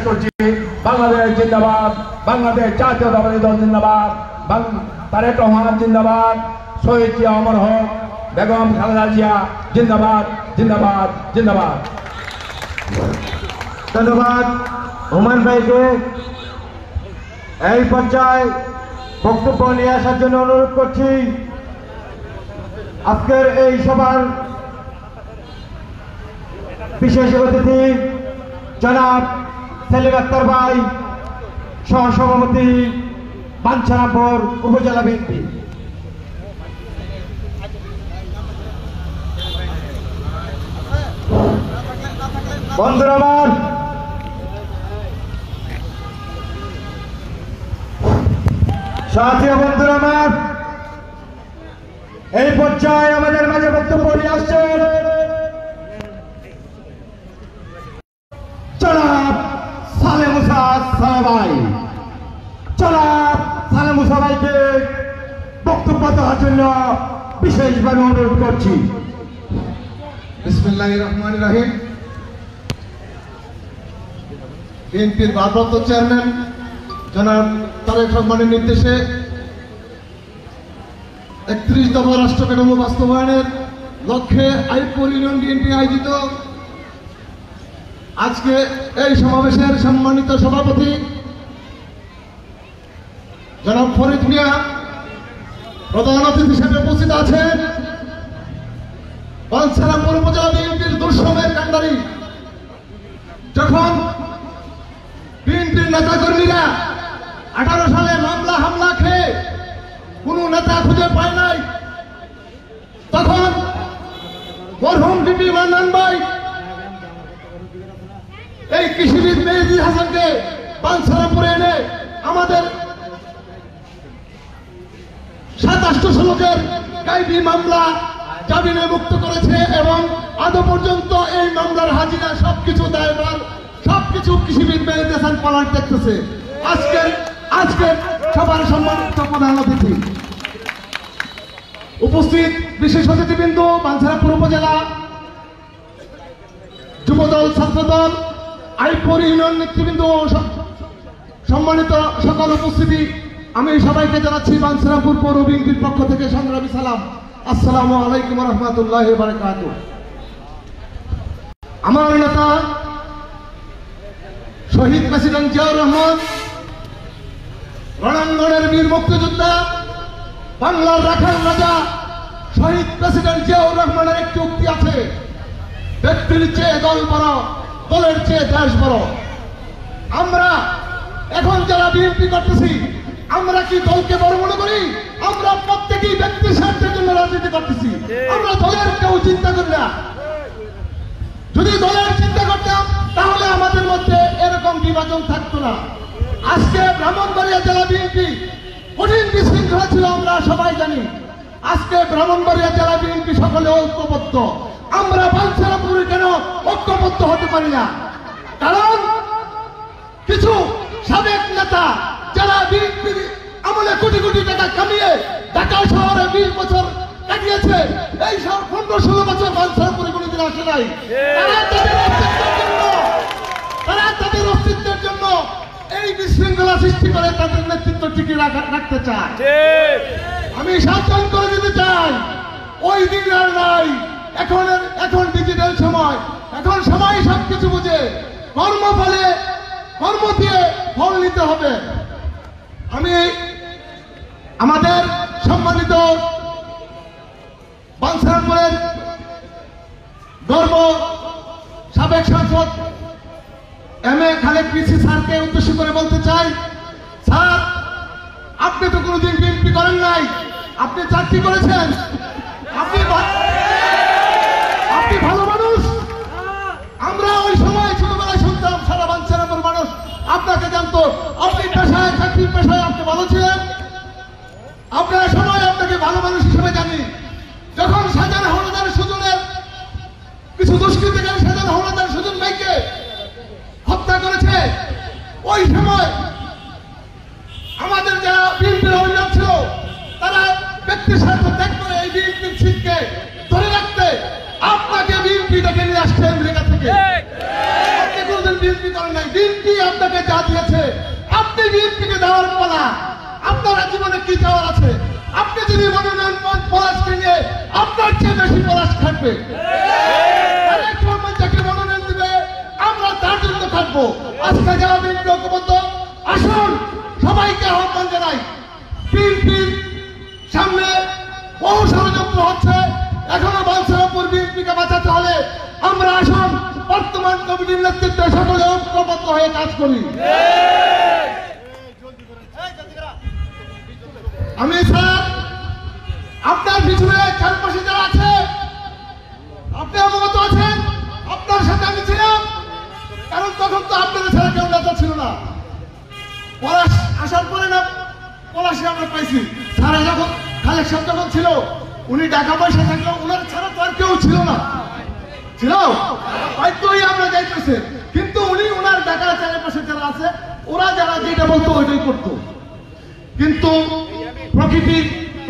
করছি বাংলাদেশ জিন্দাবাদ, বাংলাদেশ জাতীয়তাবাদী দল জিন্দাবাদ, তারেক রহমান জিন্দাবাদ, শহীদ জিয়া অমর হোক, বেগম খালেদা জিয়া জিন্দাবাদ জিন্দাবাদ জিন্দাবাদ। ধন্যবাদ হুমায়ুন ভাইকে। এই পর্যায়ে বক্তব্য নিয়ে আসার জন্য অনুরোধ করছি আজকের এই সভার বিশেষ অতিথি জনাব সেলিম আক্তার ভাই, সহসভাপতি বাঞ্ছারামপুর উপজেলা বিএনপি। বন্ধুরা আমার, সাথী বন্ধুরা আমার, এই পর্যায়ে আমাদের মাঝে বক্তব্য নিয়ে আসছেন জনাব সালেহ মুসা ভাই। জনাব সালেহ মুসা ভাইকে বক্তব্য দেওয়ার জন্য বিশেষভাবে অনুরোধ করছি। বিসমিল্লাহির রহমানির রহিম। বিএনপির ভারপ্রাপ্ত চেয়ারম্যান জনাব তারেক রহমানের নির্দেশে 31 দফা রাষ্ট্র কাঠামো বাস্তবায়নের লক্ষ্যে আইপুর ইউনিয়ন বিএনপি আয়োজিত আজকে এই সমাবেশের সম্মানিত সভাপতি জনাব ফরিদ মিয়া প্রধান অতিথি হিসেবে উপস্থিত আছেন। বাঞ্ছারামপুর উপজেলা বিএনপির দুঃসময়ের কান্ডারি, যখন বিএনপির নেতা কর্মীরা 18 সালে মামলা হামলা খেয়ে কোন নেতা খুঁজে পায় নাই, তখন মরহুম বিপি মান্নান ভাই এই কৃষিবিদ মেহেদী হাসানকে বাঞ্ছারামপুরে এনে আমাদের 27 লোকের গাইবি মামলা জামিনে মুক্ত করেছে এবং আদৌ পর্যন্ত এই মামলার হাজিরা সবকিছু দায়ভার সবকিছু কৃষিবিদ মেহেদী হাসান পলাশ দেখতেছে। আজকের সবার সম্মানিত প্রধান অতিথি উপস্থিত বিশেষ অতিথিবৃন্দ, বাঞ্ছারামপুর উপজেলা যুবদল, ছাত্রদল, আইপুর ইউনিয়ন নেতৃবৃন্দ, সম্মানিত সকল উপস্থিতি, আমি সবাইকে জানাচ্ছি বাঞ্ছারামপুর পৌর বিএনপির পক্ষ থেকে সংগ্রামী সালাম। আসসালামু আলাইকুম ওয়া রাহমাতুল্লাহি ওয়া বারাকাতুহু। আমার নেতা শহীদ প্রেসিডেন্ট জিয়াউর রহমান, রণাঙ্গনের বীর মুক্তিযোদ্ধা, বাংলার রাখাল রাজা শহীদ প্রেসিডেন্ট জিয়াউর রহমানের একটি উক্তি আছে, ব্যক্তির চেয়ে দল বড়, দলের চেয়ে দেশ বড়। আমরা এখন যারা বিএনপি করতেছি, আমরা কি দলকে বড় মনে করি? আমরা প্রত্যেকেই ব্যক্তির স্বার্থের জন্য রাজনীতি করতেছি, আমরা দলের কেউ চিন্তা করি না। যদি দলের চিন্তা করতাম তাহলে আমাদের মধ্যে এরকম বিভাজন থাকতো না। আজকে ব্রাহ্মণবাড়িয়া জেলা বিএনপি কঠিন বিশৃঙ্খলা ছিল, আমরা সবাই জানি। আজকে ব্রাহ্মণবাড়িয়া জেলা বিএনপি সকলে ঐক্যবদ্ধ। আমরা বাঞ্ছারামপুরে কেন ঐক্যবদ্ধ হতে পারি না? কারণ কিছু সাবেক নেতা যারা বিএনপি আমলে কোটি কোটি টাকা কামিয়ে ঢাকা শহরে 20 বছর কাটিয়েছে, এই শহর 15-16 বছর বাঞ্ছারামপুরে কোনোদিন আসে নাই। তারা তাদের অস্তিত্বের জন্য এই বিশৃঙ্খলা সৃষ্টি করে তাদের নেতৃত্ব টিকিয়ে রাখতে চায়। আমি সাবধান করে দিতে চাই, ওই দিন আর নাই। এখন ডিজিটাল সময়, এখন সময় সবকিছু বুঝে কর্মফলে কর্ম দিয়ে ফল নিতে হবে। আমি আমাদের সম্মানিত বাঞ্ছারামপুরের গর্ব সাবেক সাংসদ এম.এ. খালেদ পিসি স্যারকে উদ্দেশ্য করে বলতে চাই, স্যার আপনি তো কোনোদিন বিএনপি করেন নাই, আপনি চাকরি করেছেন, আপনি ভালো মানুষ। আমরা ওই সময় ছোটবেলায় শুনতাম, সারা বাঞ্ছারামপুর মানুষ আপনাকে জানতো, আপনি পেশায় চাকরির পেশায় আপনি ভালো ছিলেন, আপনার সময় আপনাকে ভালো মানুষ হিসেবে জানি। যখন শাহজাহান হাওলাদার সুজনের কিছু দুষ্কৃতিকারী শাহজাহান হাওলাদার সুজন ভাইকে হত্যা করেছে, ওই সময় আমাদের যারা বিএনপির অভিযোগ ছিল, তারা ব্যক্তির স্বার্থ ত্যাগ করে এই বিএনপির সিটকে ধরে রাখতে আপনাকে বিএনপি ডেকে নিয়ে আসছে আমেরিকা থেকে। আপনি কোনদিন বিএনপি করেন নাই, বিএনপি আপনাকে যা দিয়েছে আপনি বিএনপিকে দেওয়ার পালা। আপনার জীবনে কি চাওয়ার আছে? আপনি যদি মনোনয়ন পান পলাশকে নিয়ে, আপনার চেয়ে বেশি পলাশ খাটবে। যাকে মনোনয়ন দিবে আমরা তার জন্য খাটবো। আজকে যারা বিএনপি ঐক্যবদ্ধ, আসুন সবাইকে আহ্বান জানাই। বিএনপির সামনে বহু ষড়যন্ত্র হচ্ছে, এখনো বাঞ্ছারামপুর বিএনপিকে বাঁচাতে হলে আমরা আসুন বর্তমান কমিটির নেতৃত্বে সকলে ঐক্যবদ্ধ হয়ে কাজ করি। আমি স্যার আপনার পিছনে চারপাশে যারা আছে আপনি অবগত আছেন, আপনার সাথে আমি ছিলাম, কারণ তখন তো আপনাদের ছাড়া কেউ নেতা ছিল না। পলাশ আসার পরে না পলাশে আমরা পাইছি। স্যার যখন খালেক সাহেব যখন ছিল, উনি টাকা পয়সা থাকলেও ওনার ছাড়া তো আর কেউ ছিল না, ছিল হয়তোই আমরা যাইতেছে, কিন্তু উনি ওনার টাকা চারপাশে যারা আছে ওরা যারা যেটা বলতো ওইটাই করতো। কিন্তু প্রকৃতি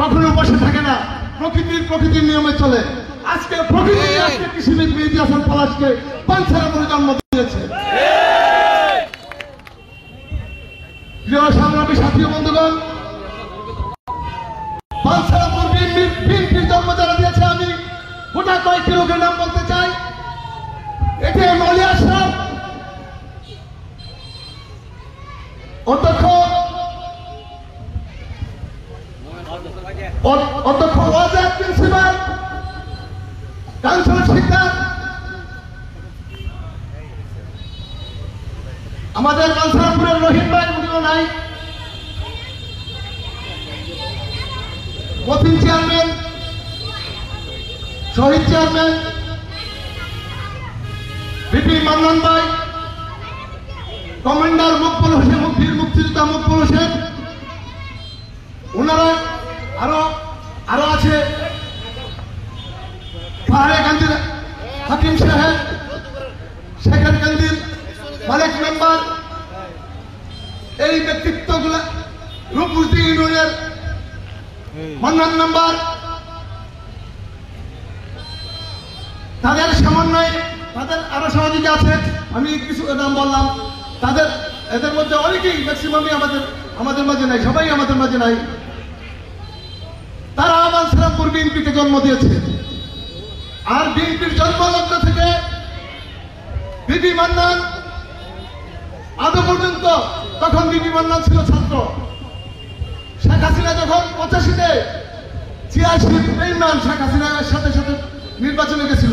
কখনো বসে থাকে না, প্রকৃতির নিয়মে চলে। আজকে প্রকৃতি আজকে কৃষিবিদ মেহেদী হাসান পলাশকে বাঞ্ছারামপুরে জন্ম দিয়েছে। প্রিয় সংগ্রামী সাথী বন্ধুগণ, বাঞ্ছারামপুর বিএনপির জন্ম যারা দিয়েছে, আমি গোটা কয়েকটি লোকের নাম বলতে চাই। এটি মৌলী আশরাফ, অধ্যক্ষ ওয়াজেদ প্রিন্সিপাল, কাউন্সিলর শিকদার, আমাদের বাঞ্ছারামপুরের রহিম ভাই, উনিও নাই, মতিন চেয়ারম্যান, শহীদ চেয়ারম্যান, বিপি মান্নান ভাই, কমান্ডার মকবুল হোসেন, বীর মুক্তিযোদ্ধা মকবুল হোসেন, ওনারা আরো আছে পাহাড়ে গান্ধীর হাকিম সাহেব, শেখের গান্ধীর মালিক মেম্বার, এই ব্যক্তিত্বগুলা, রূপসী ইউনিয়নের মান্নান মেম্বার, তাদের সমন্বয়ে তাদের আরো সহযোগী আছে, আমি কিছু নাম বললাম। তাদের এদের মধ্যে অনেকেই ম্যাক্সিমামই আমাদের মাঝে নাই, সবাই আমাদের মাঝে নাই। তারা বাঞ্ছারামপুর বিএনপিকে জন্ম দিয়েছে। আর বিএনপির জন্মলগ্ন থেকে বিপি মান্নান আদৌ পর্যন্ত, তখন বিপি মান্নান ছিল ছাত্র। শেখ হাসিনা যখন 85-তে 86 বেঈমান শেখ হাসিনার সাথে সাথে নির্বাচনে গেছিল,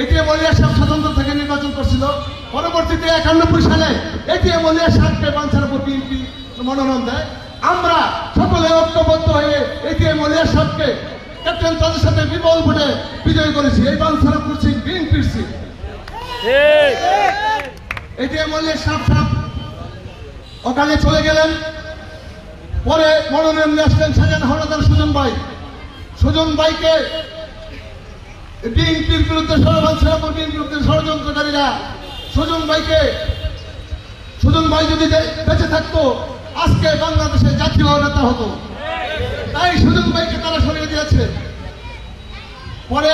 এটিএম ওলি আশরাফ স্বতন্ত্র থেকে নির্বাচন করছিল। পরবর্তীতে 91 সালে এটিএম ওলি আশরাফকে বাঞ্ছারামপুর বিএনপি মনোনয়ন দেয়। আমরা সকলে ঐক্যবদ্ধ হয়ে এটিএম ওলি আশরাফকে ক্যাপ্টেন তাদের সাথে বিপুল ভোটে বিজয়ী করেছি। এই বাঞ্ছারামপুর সিট বিএনপির সিট। এটিএম ওলি আশরাফ অকালে চলে গেলেন। পরে মনোনয়ন নিয়ে আসলেন শাহজাহান হাওলাদার সুজন ভাইকে বিএনপির বিরুদ্ধে বাঞ্ছারামপুর বিএনপির বিরুদ্ধে ষড়যন্ত্রকারীরা সুজন ভাই যদি বেঁচে থাকতো আজকে বাংলাদেশের জাতীয় নেতা হতো। তাই সুজন ভাইকে তারা সরিয়ে দিয়েছে। পরে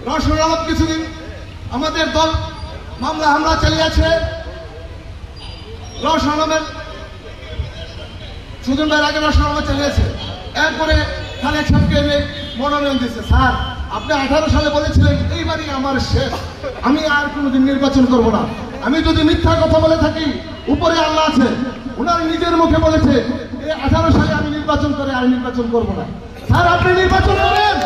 রওশন আলম কিছুদিন আমাদের দল মামলা হামলা চালিয়েছে। রওশন আলমের সুজন ভাইয়ের আগে রওশন আলম চালিয়েছে। এরপরে খালেক সাহেবকে মনোনয়ন দিচ্ছে। স্যার আপনি 18 সালে বলেছিলেন এইবারই আমার শেষ, আমি আর কোনোদিন নির্বাচন করব না। আমি যদি মিথ্যা কথা বলে থাকি, উপরে আল্লাহ আছে, ওনার নিজের মুখে বলেছে এই 18 সালে আমি নির্বাচন করে আর নির্বাচন করব না। স্যার আপনি নির্বাচন করেন,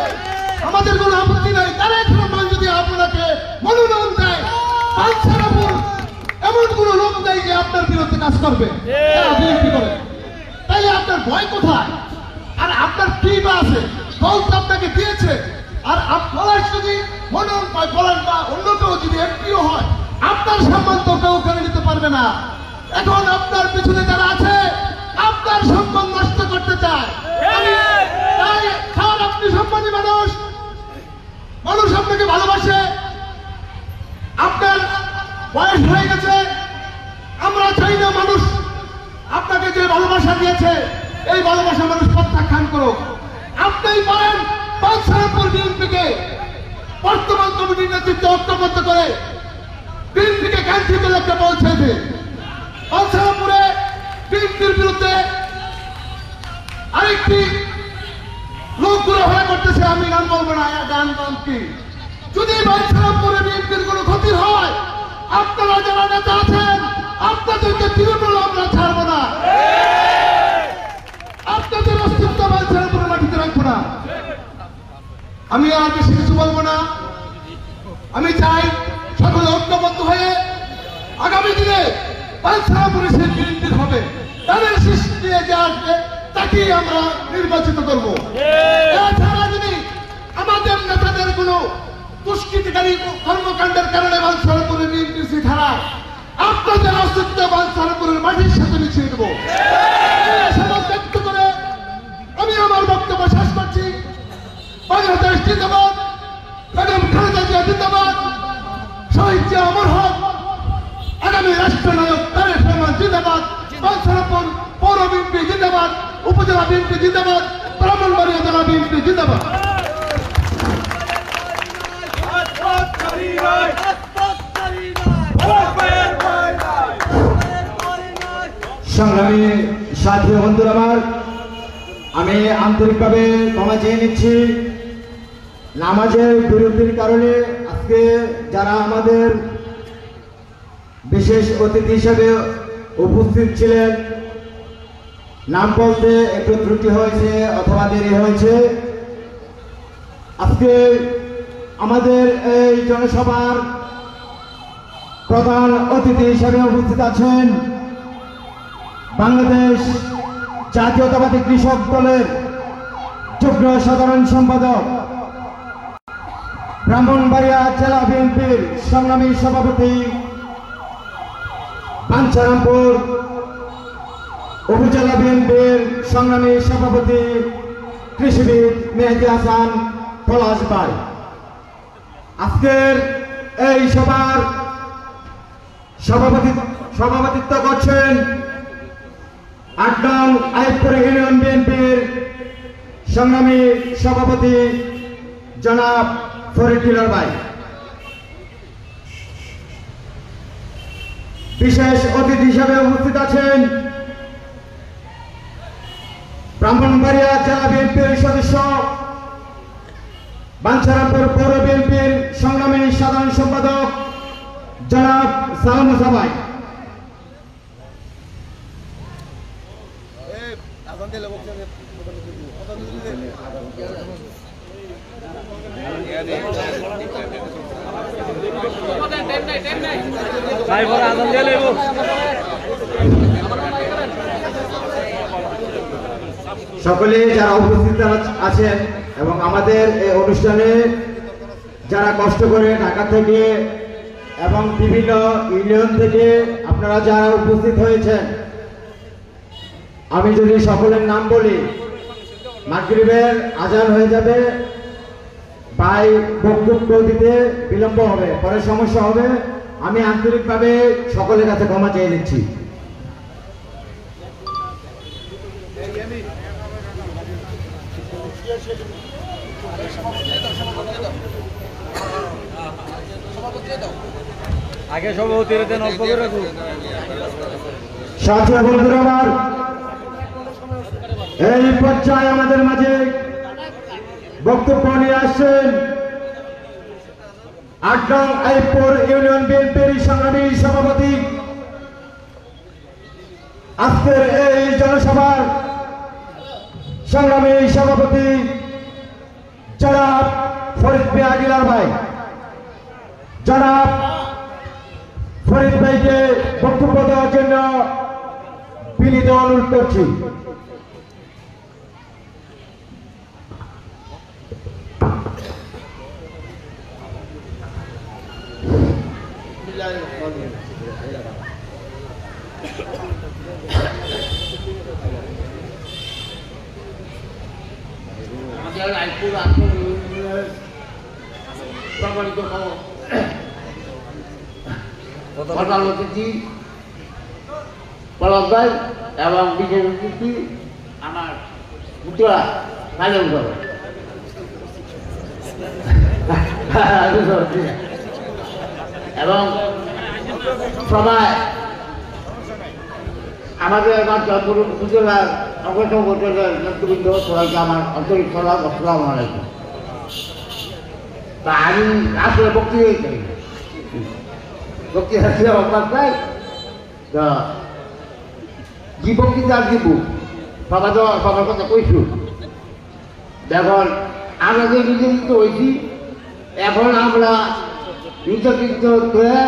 আমাদের কোনো আপত্তি নাই। তারা এখন যদি আপনাকে মনোনয়ন দেয়, বাঞ্ছারামপুর এমন কোনো লোক নেই যে আপনার বিরুদ্ধে কাজ করবে, বিএনপি করে। তাইলে আপনার ভয় কোথায়? আর আপনার কি বা আছে? দল তো আপনাকে দিয়েছে। আর পলাশ যদি মনোনয়ন পায়, পলাশ বা অন্য কেউ যদি এমপিও হয়, আপনার সম্মান তো কেউ কেড়ে নিতে পারবে না। এখন আপনার পিছনে যারা আছে আপনার সম্মান নষ্ট করতে চায়। তাই স্যার আপনি সম্মানী মানুষ আপনাকে ভালোবাসে। আপনার বয়স হয়ে গেছে, আমরা চাই না মানুষ আপনাকে যে ভালোবাসা দিয়েছে এই ভালোবাসা মানুষ প্রত্যাখ্যান করুক। আপনিই পারেন বাঞ্ছারামপুর বিএনপিকে বর্তমান কমিটির নেতৃত্বে ঐক্যবদ্ধ করে বিএনপিকে কান্তি করে একটা বলছেছে বাঞ্ছারামপুরে বিএনপির বিরুদ্ধে আরেকটি লোক ঘোরাফেরা করতেছে, আমি নাম বলবো না, গান নাম কি। যদি বাঞ্ছারামপুরে বিএনপির কোনো ক্ষতি হয়, আপনারা যারা নেতা আছেন আপনাদেরকে তৃণমূল আমরা ছাড়বো না, আপনাদের অস্তিত্ব বাঞ্ছারামপুরে মাটিতে রাখবো না। আমি আর বেশি কিছু বলবো না। আমি চাই সকলে ঐক্যবদ্ধ হয়ে আগামী দিনে বাঞ্ছারামপুরে সে বিএনপির হবে, তাদের সৃষ্টি দিয়ে যে আসবে তাকেই আমরা নির্বাচিত করব। এছাড়া যদি আমাদের নেতাদের কোনো দুষ্কৃতিকারী কর্মকাণ্ডের কারণে বাঞ্ছারামপুরে বিএনপি সিট হারায়, আপনাদের অস্তিত্ব বাঞ্ছারামপুরের মাটির সাথে মিশিয়ে দেবো। ব্যক্ত করে আমি আমার বক্তব্য শেষ করছি। বাংলাদেশ জিন্দাবাদ, বেগম খালেদা জিয়া জিন্দাবাদ, শহীদ জিয়া অমর হক, আগামী রাষ্ট্রনায়ক তারেক রহমান জিন্দাবাদ, বাঞ্ছারামপুর পৌর বিএনপি জিন্দাবাদ, উপজেলা বিএনপি জিন্দাবাদ, ব্রাহ্মণবাড়িয়া জেলা বিএনপি জিন্দাবাদ। সংগ্রামী সাথী বন্ধুরা আমার, আমি আন্তরিকভাবে ক্ষমা চেয়ে নিচ্ছি। নামাজের বিরতির কারণে আজকে যারা আমাদের বিশেষ অতিথি হিসেবে উপস্থিত ছিলেন, নাম বলতে একটু ত্রুটি হয়েছে অথবা দেরি হয়েছে। আজকে আমাদের এই জনসভার প্রধান অতিথি হিসেবে উপস্থিত আছেন বাংলাদেশ জাতীয়তাবাদী কৃষক দলের যুগ্ম সাধারণ সম্পাদক, ব্রাহ্মণবাড়িয়া জেলা বিএনপির সংগ্রামী সভাপতি, বাঞ্ছারামপুর উপজেলা বিএনপির সংগ্রামী সভাপতি কৃষিবিদ মেহেদী হাসান পলাশ ভাই। আজকের এই সভার সভাপতিত্ব করছেন ৮ নং আইয়ুবপুর ইউনিয়ন বিএনপির সংগ্রামী সভাপতি জনাব ফরিদ টিলর ভাই। বিশেষ অতিথি হিসাবে উপস্থিত আছেন ব্রাহ্মণবাড়িয়া জেলা বিএনপির সদস্য, বাঞ্ছারামপুর পৌর বিএনপির সংগ্রামী সাধারণ সম্পাদক জনাব সালাম মুসা ভাই। সকলে যারা উপস্থিত আছেন এবং আমাদের এই অনুষ্ঠানে যারা কষ্ট করে ঢাকা থেকে এবং বিভিন্ন ইউনিয়ন থেকে আপনারা যারা উপস্থিত হয়েছেন, আমি যদি সকলের নাম বলি মাগরিবের আজান হয়ে যাবে, ভাই বক্তব্য দিতে বিলম্ব হবে, পরে সমস্যা হবে। আমি আন্তরিকভাবে সকলের কাছে ক্ষমা চেয়ে নিচ্ছি। আগে সভাপতি দেন, অল্প করে রাখুন। সাথী বন্ধুরা আমার, এই পর্যায়ে আমাদের মাঝে বক্তব্য নিয়ে আসছেন ৮ নং আইয়ুবপুর ইউনিয়ন বিএনপির সংগ্রামী সভাপতি, আজকের এই জনসভার সংগ্রামী সভাপতি জনাব ফরিদ মিয়া টিলর ভাই। জনাব ফরিদ ভাইকে বক্তব্য দেওয়ার জন্য বিনীত অনুরোধ করছি। আমাদের রায়পুর প্রমাণিত প্রধান অতিথি পলক ভাই এবং বিশেষ অতিথি আমার পুত্রা সাজন করে এবং সবাই আমাদের উপজেলার অগ্রসর উপজেলার নেতৃবৃন্দ সবাইকে আমার আন্তরিক সালাম আসসালামু আলাইকুম। তা আমি আসলে বক্তৃতাই চাই বক্তৃতা ছিল অভ্যাস নাই তা যে বক্তৃতা দিব সবাই তো সবার কথা কইছু। এখন আমরা যে নির্যাতিত হয়েছি এখন আমরা নির্যাতিত হয়ে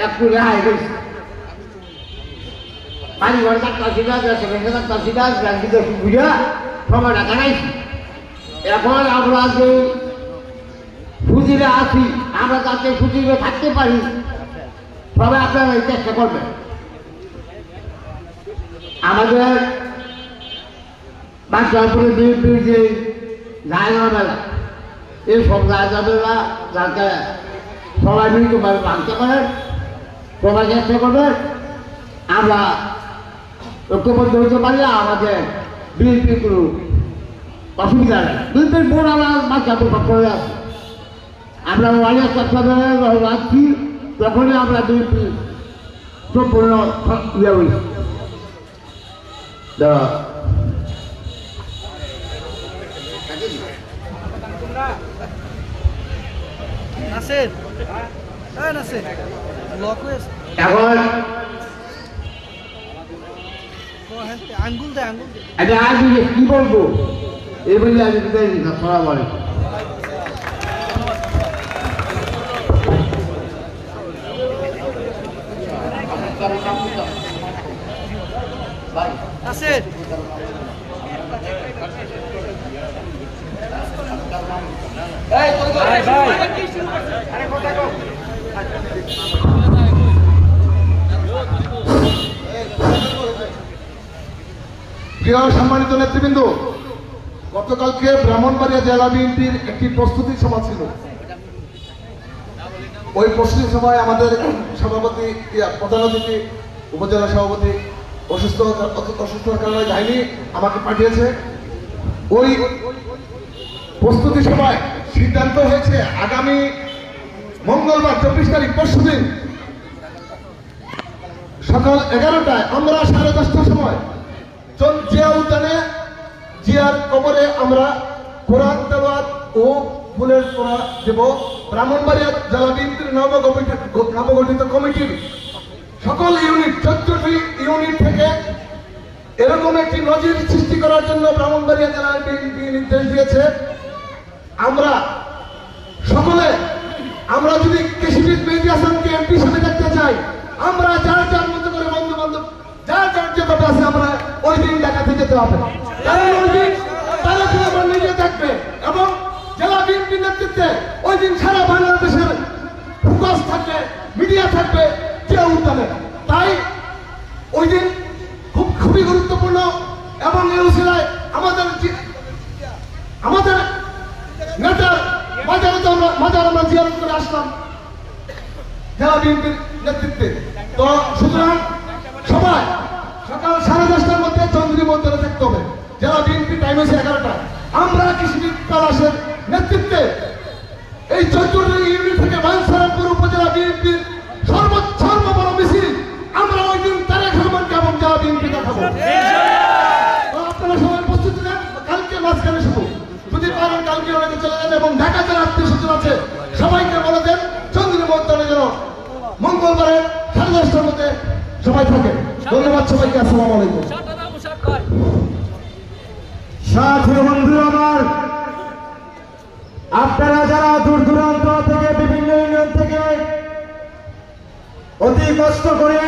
একটু রেহাই হয়েছি। পানি ঘর কাটতাছিলাম কাটতাছিলাম ব্যাংকিতে সুবিধা সবাই টাকা নাইছি। এখন আমরা যে সুযোগে আছি আমরা তাতে সুযোগে থাকতে পারি সবাই আপনারা এই চেষ্টা করবেন। আমাদের বাচ্চাপুরে বিএনপির যে জায়গা মেলা এই সব জায়গা মেলা যাতে সবাই মিলিতভাবে ভাঙতে পারেন সবাই চেষ্টা করবেন। আমরা ঐক্যবদ্ধ হতে পারলে আমাদের বিএনপির কোনো অসুবিধা নেই। বিএনপির বোন আমার বাচ্চাপুর সবসময় আছে। আমরা ওয়ারিয়ার চট্টগ্রামে আসছি তখনই আমরা বিএনপি সম্পূর্ণ ইয়ে হয়েছি। এখন আমি আজ কি বলবো এই বলে আমি বিদায় দিই। আসসালামু আলাইকুম। প্রিয় সম্মানিত নেতৃবৃন্দ, গতকালকে ব্রাহ্মণবাড়িয়া জেলা বিএনপির একটি প্রস্তুতি সভা ছিল। ওই প্রস্তুতি সভায় আমাদের সভাপতি প্রধান অতিথি উপজেলা সভাপতি অসুস্থতার কারণে যায়নি, আমাকে পাঠিয়েছে। ওই প্রস্তুতি সভায় সিদ্ধান্ত হয়েছে আগামী মঙ্গলবার 24 তারিখ পরশুদিন সকাল 11টায় আমরা 10:30টার সময় জিয়া উদ্যানে জিয়ার কবরে আমরা কোরআন তেলাওয়াত ও ফুলের তোড়া দেব। ব্রাহ্মণবাড়িয়া জেলা বিএনপির নবগঠিত কমিটির সকল ইউনিট 14টি ইউনিট থেকে এরকম একটি নজির সৃষ্টি করার জন্য ব্রাহ্মণবাড়িয়া জেলা বিএনপি নির্দেশ দিয়েছে। আমরা সকলে আমরা যদি কৃষিবিদ মেহেদী হাসানকে এমপি হিসেবে দেখতে চাই, আমরা যার যার মতো করে বন্ধু বান্ধব যার যার যেভাবে আছে আমরা ওই দিন ঢাকাতে যেতে হবে। ওই দিন তারা আমার নিজে থাকবে এবং জেলা বিএনপি নেতৃত্বে ওই দিন সারা বাংলাদেশের ফোকাস থাকবে, মিডিয়া থাকবে জিয়া উদ্যানে। তাই ওই দিন খুবই গুরুত্বপূর্ণ এবং এই উসিলায় আমাদের নেতার মাজার আমরা জিয়ারত করে আসলাম জেলা বিএনপির নেতৃত্বে। তো সুতরাং সবাই সকাল 10:30টার মধ্যে চন্দ্রী মন্দিরে থাকতে হবে। জেলা বিএনপি টাইম হয়েছে 11টা। আমরা কৃষিবিদ কালাসের নেতৃত্বে এই 14টি ইউনিট থেকে বাঞ্ছারামপুর উপজেলা বিএনপির সর্ববড় মিছিল আমরা ওই দিন তারেক রহমানকে এবং জেলা বিএনপি দেখাবো। আপনারা সবাই প্রস্তুতি নেন। কালকে মাঝখানে শুধু যদি পারেন কালকে অনেকে চলে যান এবং ঢাকা জেলা আত্মীয় স্বজন আছে সবাইকে বলে দেন চন্দ্রী মন্দিরে যেন মঙ্গলবারে 10:30টার মধ্যে সবাই থাকে। ধন্যবাদ সবাইকে। আসসালামু আলাইকুম। সাথী বন্ধু আমার, আপনারা যারা দূর দূরান্ত থেকে বিভিন্ন ইউনিয়ন থেকে অতি কষ্ট করে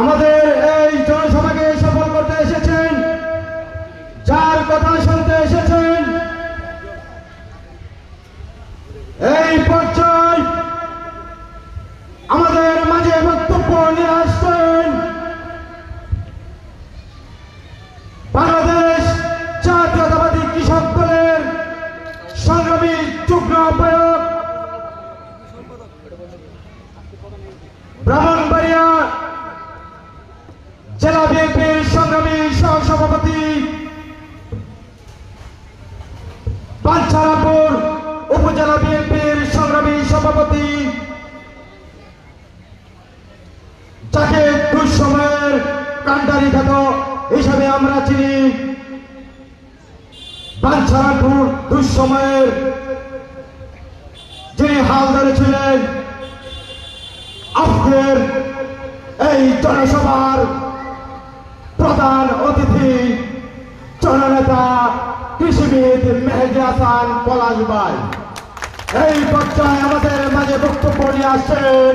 আমাদের এই জনসভাকে সফল করতে এসেছেন, যার কথা শুনতে এসেছেন, এই পর্যায়ে আমাদের মাঝে বক্তব্য নিয়ে আসছেন বাংলাদেশ জাতীয়তাবাদী কৃষক দলের সংগ্রামী যুগ্ম আহ্বায়ক ব্রাহ্মণবাড়িয়া কান্ডারি খ্যাত হিসাবে আমরা চিনি। বাঞ্ছারামপুর দুঃসময়ের যিনি হালদারে ছিলেন, আজকের এই জনসভার প্রধান অতিথি জননেতা কৃষিবিদ মেহেদি হাসান পলাশ ভাই এই পর্যায়ে আমাদের মাঝে বক্তব্য নিয়ে আসছেন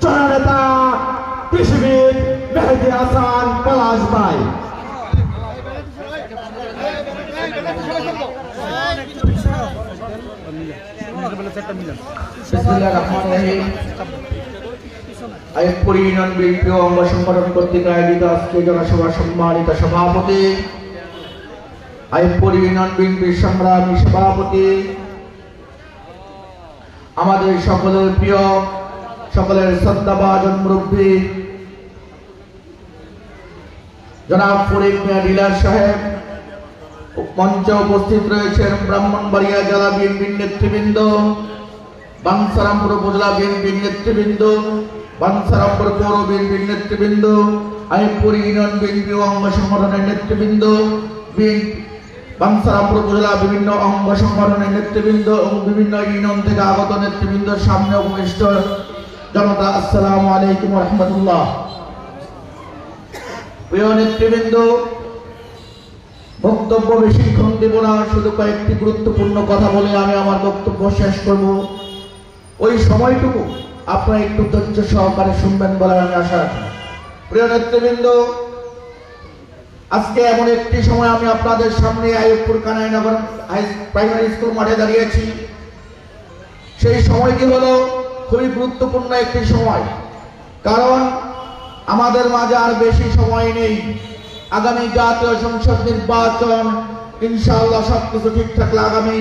জননেতা কৃষিবিদ মেহেদি হাসান পলাশ ভাই। বিসমিল্লাহির রহমানির রহিম। আইয়ুবপুর ইউনিয়ন বিএনপি অঙ্গ সংগঠন কর্তৃক আয়োজিত আজকে জনসভার সম্মানিত সভাপতি, আইয়ুবপুর ইউনিয়ন বিএনপির সংগ্রামী সভাপতি, আমাদের সকলের প্রিয়, সকলের শ্রদ্ধাভাজন মুরব্বী জনাব ফরিদ মিয়া ডিলার সাহেব, মঞ্চে উপস্থিত রয়েছেন ব্রাহ্মণবাড়িয়া জেলা বিএনপির নেতৃবৃন্দ, বাঞ্ছারামপুর উপজেলা বিএনপির নেতৃবৃন্দ, বাঞ্ছারামপুর পৌর বিএনপির নেতৃবৃন্দ, আইয়ুবপুর ইউনিয়ন বিএনপি অঙ্গ সংগঠনের নেতৃবৃন্দ, বাঞ্ছারামপুর উপজেলা বিভিন্ন অঙ্গ সংগঠনের নেতৃবৃন্দ এবং বিভিন্ন ইউনিয়ন থেকে আগত নেতৃবৃন্দ, সামনে উপবিষ্ট জনতা, আসসালামু আলাইকুম ওয়া রাহমাতুল্লাহ। প্রিয় নেতৃবৃন্দ, বক্তব্য বেশিক্ষণ দেব না, শুধু কয়েকটি গুরুত্বপূর্ণ কথা বলে আমি আমার বক্তব্য শেষ করব। ওই সময়টুকু আপনারা একটু ধৈর্য সহকারে শুনবেন বলে আমি আশা রাখি। প্রিয় নেতৃবৃন্দ, আজকে এমন একটি সময় আমি আপনাদের সামনে আইয়ুবপুর কানাইনগর প্রাইমারি স্কুল মাঠে দাঁড়িয়েছি। সেই সময়টি হলো খুবই গুরুত্বপূর্ণ একটি সময়, কারণ আমাদের মাঝে আর বেশি সময় নেই। আগামী জাতীয় সংসদ নির্বাচন ইনশাআল্লাহ সবকিছু ঠিক থাকলে আগামী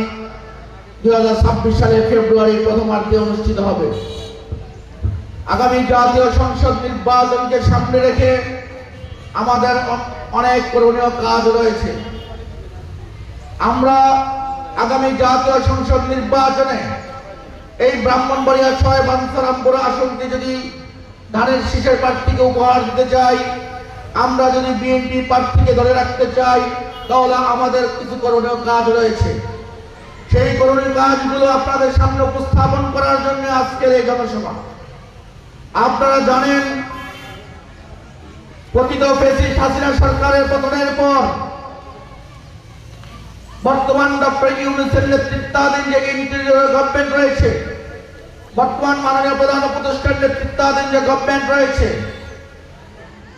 2026 সালের ফেব্রুয়ারির প্রথমার্ধে অনুষ্ঠিত হবে। আগামী জাতীয় সংসদ নির্বাচনকে সামনে রেখে আমাদের অনেক করণীয় কাজ রয়েছে। আমরা আগামী জাতীয় সংসদ নির্বাচনে এই ব্রাহ্মণবাড়িয়া 6 বাঞ্ছারামপুর আসনটি যদি ধানের শীষের প্রার্থীকে উপহার দিতে চাই, আমরা যদি বিএনপি প্রার্থীকে ধরে রাখতে চাই, তাহলে আমাদের কিছু করণীয় কাজ রয়েছে। সেই করণীয় কাজগুলো আপনাদের সামনে উপস্থাপন করার জন্য আজকের এই জনসভা। আপনারা জানেন, পতিত ফ্যাসিস্ট হাসিনা সরকারের পতনের পর বর্তমান ডক্টর ইউনূসের নেতৃত্বাধীন যে ইন্টিরিয়র গভর্নমেন্ট রয়েছে, বর্তমান মাননীয় প্রধান উপদেষ্টার নেতৃত্বাধীন যে গভর্নমেন্ট রয়েছে,